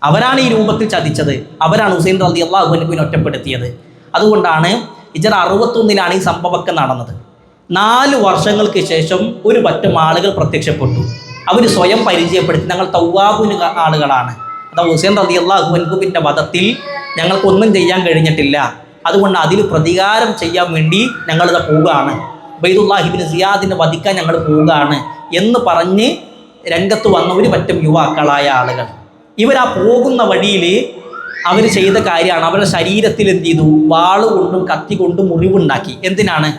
അവരാണ് ഈ രൂപത്തിൽ ചതിച്ചത്, അവരാണ് ഹുസൈൻ റളിയല്ലാഹു അൻഹുവിനെ ഒറ്റപ്പെടുത്തിയത്. അതുകൊണ്ടാണ് ഹിജ്റ 61-ലാണ് ഈ സംഭവമൊക്കെ നടന്നത്. 4 വർഷങ്ങൾക്ക് ശേഷം ഒരു പറ്റം ആളുകൾ പ്രത്യക്ഷപ്പെട്ടു. അവർ സ്വയം പരിചയപ്പെടുത്തി ഞങ്ങൾ തൗവാബുന് ആളുകളാണ്, അഥവാ ഹുസൈൻ റളിയല്ലാഹു അൻഹുവിൻ്റെ വധത്തിൽ ഞങ്ങൾക്കൊന്നും ചെയ്യാൻ കഴിഞ്ഞിട്ടില്ല, അതുകൊണ്ട് അതിൽ പ്രതികാരം ചെയ്യാൻ വേണ്ടി ഞങ്ങളിത് പോവുകയാണ്, ഉബൈദുല്ലാഹി ഇബ്നു സിയാദിനെ വധിക്കാൻ ഞങ്ങൾ പോവുകയാണ് എന്ന് പറഞ്ഞ് രംഗത്ത് വന്ന ഒരു പറ്റം യുവാക്കളായ ആളുകൾ. ഇവരാ പോകുന്ന വഴിയിൽ അവർ ചെയ്ത കാര്യമാണ്, അവരുടെ ശരീരത്തിൽ എന്ത് ചെയ്തു, വാളുകൊണ്ടും കത്തി കൊണ്ടും മുറിവുണ്ടാക്കി. എന്തിനാണ്?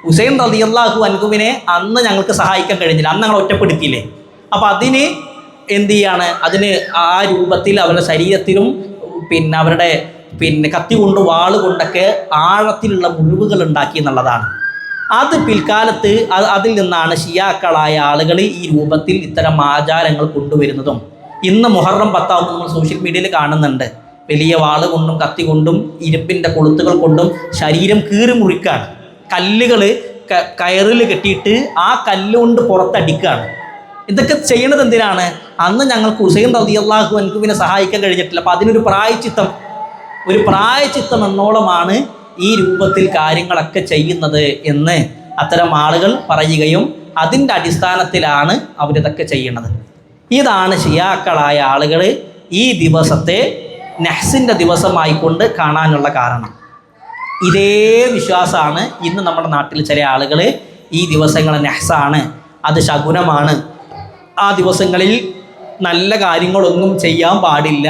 ഹുസൈൻ റളിയല്ലാഹു അൻഹുവിനെ അന്ന് ഞങ്ങൾക്ക് സഹായിക്കാൻ കഴിഞ്ഞില്ല, അന്ന് ഞങ്ങൾ ഒറ്റപ്പെടുത്തിയില്ലേ, അപ്പോൾ അതിന് എന്ത് ചെയ്യാണ്, അതിന് ആ രൂപത്തിൽ അവരുടെ ശരീരത്തിലും അവരുടെ കത്തി കൊണ്ട് വാള് കൊണ്ടൊക്കെ ആഴത്തിലുള്ള മുറിവുകൾ ഉണ്ടാക്കി എന്നുള്ളതാണ്. അത് പിൽക്കാലത്ത് അതിൽ നിന്നാണ് ഷിയാക്കളായ ആളുകൾ ഈ രൂപത്തിൽ ഇത്തരം ആചാരങ്ങൾ കൊണ്ടുവരുന്നതും. ഇന്ന് മുഹറം 10 നമ്മൾ സോഷ്യൽ മീഡിയയിൽ കാണുന്നുണ്ട്, വലിയ വാള് കൊണ്ടും കത്തി കൊണ്ടും ഇരുമ്പിൻ്റെ കൊളുത്തുകൾ കൊണ്ടും ശരീരം കീറി മുറിക്കുകയാണ്, കല്ലുകൾ കയറിൽ കെട്ടിയിട്ട് ആ കല്ലുകൊണ്ട് പുറത്തടിക്കുകയാണ്. ഇതൊക്കെ ചെയ്യണത് എന്തിനാണ്? അന്ന് ഞങ്ങൾക്ക് ഹുസൈൻ റളിയല്ലാഹു അൻഹുവിനെ സഹായിക്കാൻ കഴിഞ്ഞിട്ടില്ല, അപ്പോൾ അതിനൊരു പ്രായച്ചിത്തം എന്നോളമാണ് ഈ രൂപത്തിൽ കാര്യങ്ങളൊക്കെ ചെയ്യുന്നത് എന്ന് അത്തരം ആളുകൾ പറയുകയും അതിൻ്റെ അടിസ്ഥാനത്തിലാണ് അവരിതൊക്കെ ചെയ്യുന്നത്. ഇതാണ് ഷിയാക്കളായ ആളുകൾ ഈ ദിവസത്തെ നഹ്സിൻ്റെ ദിവസമായിക്കൊണ്ട് കാണാനുള്ള കാരണം. ഇതേ വിശ്വാസമാണ് ഇന്ന് നമ്മുടെ നാട്ടിൽ ചില ആളുകൾ ഈ ദിവസങ്ങൾ നഹ്സാണ്, അത് ശകുനമാണ്, ആ ദിവസങ്ങളിൽ നല്ല കാര്യങ്ങളൊന്നും ചെയ്യാൻ പാടില്ല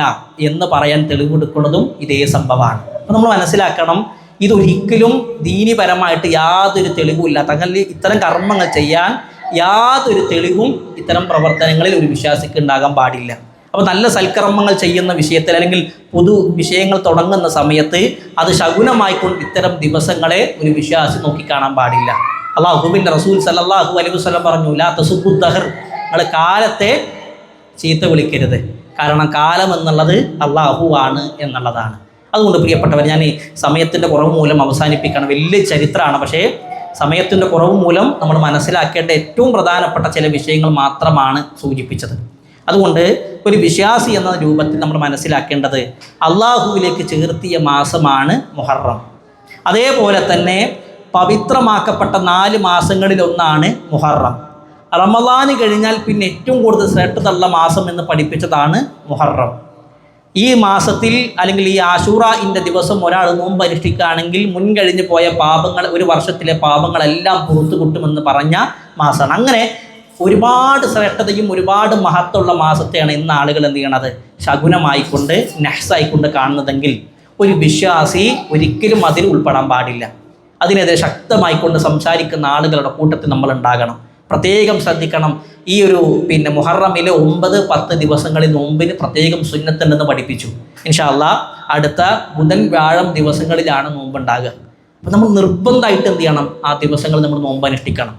എന്ന് പറയാൻ തെളിവെടുക്കുന്നതും ഇതേ സംഭവമാണ്. അപ്പോൾ നമ്മൾ മനസ്സിലാക്കണം, ഇതൊരിക്കലും ദീനിപരമായിട്ട് യാതൊരു തെളിവുമില്ല. തങ്ങളിൽ ഇത്തരം കർമ്മങ്ങൾ ചെയ്യാൻ യാതൊരു തെളിവും ഇത്തരം പ്രവർത്തനങ്ങളിൽ ഒരു വിശ്വാസിക്ക് ഉണ്ടാകാൻ പാടില്ല. അപ്പോൾ നല്ല സൽക്കർമ്മങ്ങൾ ചെയ്യുന്ന വിഷയത്തിൽ അല്ലെങ്കിൽ പൊതു വിഷയങ്ങൾ തുടങ്ങുന്ന സമയത്ത് അത് ശകുനമായിക്കൊണ്ട് ഇത്തരം ദിവസങ്ങളെ ഒരു വിശ്വാസി നോക്കിക്കാണാൻ പാടില്ല. അല്ലാഹുവിൻ്റെ റസൂൽ സല്ലല്ലാഹു അലൈഹി വസല്ലം പറഞ്ഞു, ലാ തസുബ്ബു ദഹർ, നിങ്ങൾ കാലത്തെ ചീത്ത വിളിക്കരുത്. കാരണം കാലം എന്നുള്ളത് അല്ലാഹു ആണ് എന്നുള്ളതാണ്. അതുകൊണ്ട് പ്രിയപ്പെട്ടവർ, ഞാൻ ഈ സമയത്തിൻ്റെ കുറവ് മൂലം അവസാനിപ്പിക്കണം. വലിയ ചരിത്രമാണ്, പക്ഷേ സമയത്തിൻ്റെ കുറവ് മൂലം നമ്മൾ മനസ്സിലാക്കേണ്ട ഏറ്റവും പ്രധാനപ്പെട്ട ചില വിഷയങ്ങൾ മാത്രമാണ് സൂചിപ്പിച്ചത്. അതുകൊണ്ട് ഒരു വിശ്വാസി എന്ന രൂപത്തിൽ നമ്മൾ മനസ്സിലാക്കേണ്ടത് അള്ളാഹുവിലേക്ക് ചേർത്തിയ മാസമാണ് മുഹറം. അതേപോലെ തന്നെ പവിത്രമാക്കപ്പെട്ട 4 മാസങ്ങളിലൊന്നാണ് മുഹറം. റമളാന് കഴിഞ്ഞാൽ പിന്നെ ഏറ്റവും കൂടുതൽ ശ്രേഷ്ഠതയുള്ള മാസം എന്ന് പഠിപ്പിച്ചതാണ് മുഹറം. ഈ മാസത്തിൽ അല്ലെങ്കിൽ ഈ ആശൂറയിൻ്റെ ദിവസം ഒരാൾ നോമ്പ് അനുഷ്ഠിക്കുകയാണെങ്കിൽ മുൻകഴിഞ്ഞ് പോയ പാപങ്ങൾ, ഒരു വർഷത്തിലെ പാപങ്ങളെല്ലാം പുറത്തു കിട്ടുമെന്ന് പറഞ്ഞ മാസമാണ്. അങ്ങനെ ഒരുപാട് ശ്രേഷ്ഠതയും ഒരുപാട് മഹത്വമുള്ള മാസത്തെയാണ് ഇന്ന് ആളുകൾ എന്ത് ചെയ്യണത്, ശകുനമായിക്കൊണ്ട് നഹ്സായിക്കൊണ്ട് കാണുന്നതെങ്കിൽ ഒരു വിശ്വാസി ഒരിക്കലും അതിൽ ഉൾപ്പെടാൻ പാടില്ല. അതിനെതിരെ ശക്തമായിക്കൊണ്ട് സംസാരിക്കുന്ന ആളുകളുടെ കൂട്ടത്തിൽ നമ്മൾ ഉണ്ടാകണം. പ്രത്യേകം ശ്രദ്ധിക്കണം. ഈ ഒരു മുഹറമിലെ 9, 10 ദിവസങ്ങളിൽ നോമ്പിന് പ്രത്യേകം സുന്നത്തുണ്ടെന്ന് പഠിപ്പിച്ചു. ഇൻഷാ അല്ലാഹ് അടുത്ത ബുധൻ, വ്യാഴം ദിവസങ്ങളിലാണ് നോമ്പുണ്ടാകുക. അപ്പോൾ നമ്മൾ നിർബന്ധമായിട്ട് എന്ത് ചെയ്യണം, ആ ദിവസങ്ങൾ നമ്മൾ നോമ്പ് അനുഷ്ഠിക്കണം.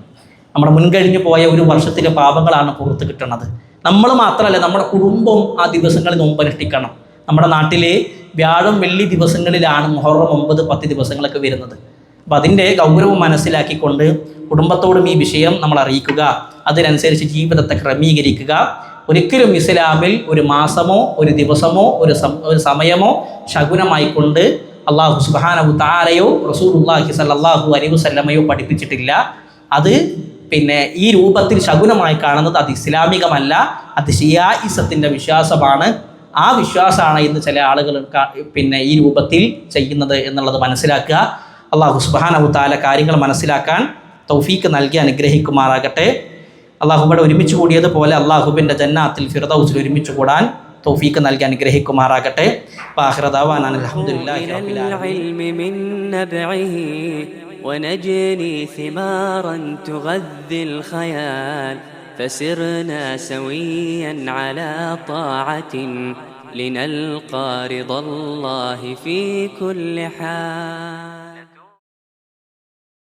നമ്മുടെ മുൻകഴിഞ്ഞ് പോയ ഒരു വർഷത്തിലെ പാപങ്ങളാണ് പുറത്ത് കിട്ടുന്നത്. നമ്മൾ മാത്രമല്ല, നമ്മുടെ കുടുംബം ആ ദിവസങ്ങളിൽ നോമ്പ് അനുഷ്ഠിക്കണം. നമ്മുടെ നാട്ടിലെ വ്യാഴം, വെള്ളി ദിവസങ്ങളിലാണ് മുഹറം 9, 10 ദിവസങ്ങളൊക്കെ വരുന്നത്. അപ്പോൾ അതിൻ്റെ ഗൗരവം മനസ്സിലാക്കിക്കൊണ്ട് കുടുംബത്തോടും ഈ വിഷയം നമ്മൾ അറിയിക്കുക, അതിനനുസരിച്ച് ജീവിതത്തെ ക്രമീകരിക്കുക. ഒരിക്കലും ഇസ്ലാമിൽ ഒരു മാസമോ ഒരു ദിവസമോ ഒരു സമയമോ ശകുനമായിക്കൊണ്ട് അല്ലാഹു സുബ്ഹാനഹു തആലയോ റസൂലുള്ളാഹി സ്വല്ലല്ലാഹു അലൈഹി വസല്ലമയോ പഠിപ്പിച്ചിട്ടില്ല. അത് ഈ രൂപത്തിൽ ശകുനമായി കാണുന്നത് അത് ഇസ്ലാമികമല്ല, അത് ഷിയായിസത്തിൻ്റെ വിശ്വാസമാണ്. ആ വിശ്വാസമാണ് ഇന്ന് ചില ആളുകൾ ഈ രൂപത്തിൽ ചെയ്യുന്നത് എന്നുള്ളത് മനസ്സിലാക്കുക. അല്ലാഹു സുബ്ഹാനഹു തആല കാര്യങ്ങൾ മനസ്സിലാക്കാൻ തൗഫീക്ക് നൽകി അനുഗ്രഹിക്കുമാറാകട്ടെ. അള്ളാഹുബടെ ഒരുമിച്ച് കൂടിയതുപോലെ അള്ളാഹുബിൻ്റെ ജന്നാത്തിൽ ഫിർദൗസിൽ ഒരുമിച്ച് കൂടാൻ തൗഫീക്ക് നൽകി അനുഗ്രഹിക്കുമാറാകട്ടെ. വആഖിറു ദഅവാനാ അൽഹംദുലില്ലാഹി റബ്ബിൽ ആലമീൻ. ونجني ثمارا تغذي الخيال فسرنا سويا على طاعة لنلقى رضا الله في كل حال.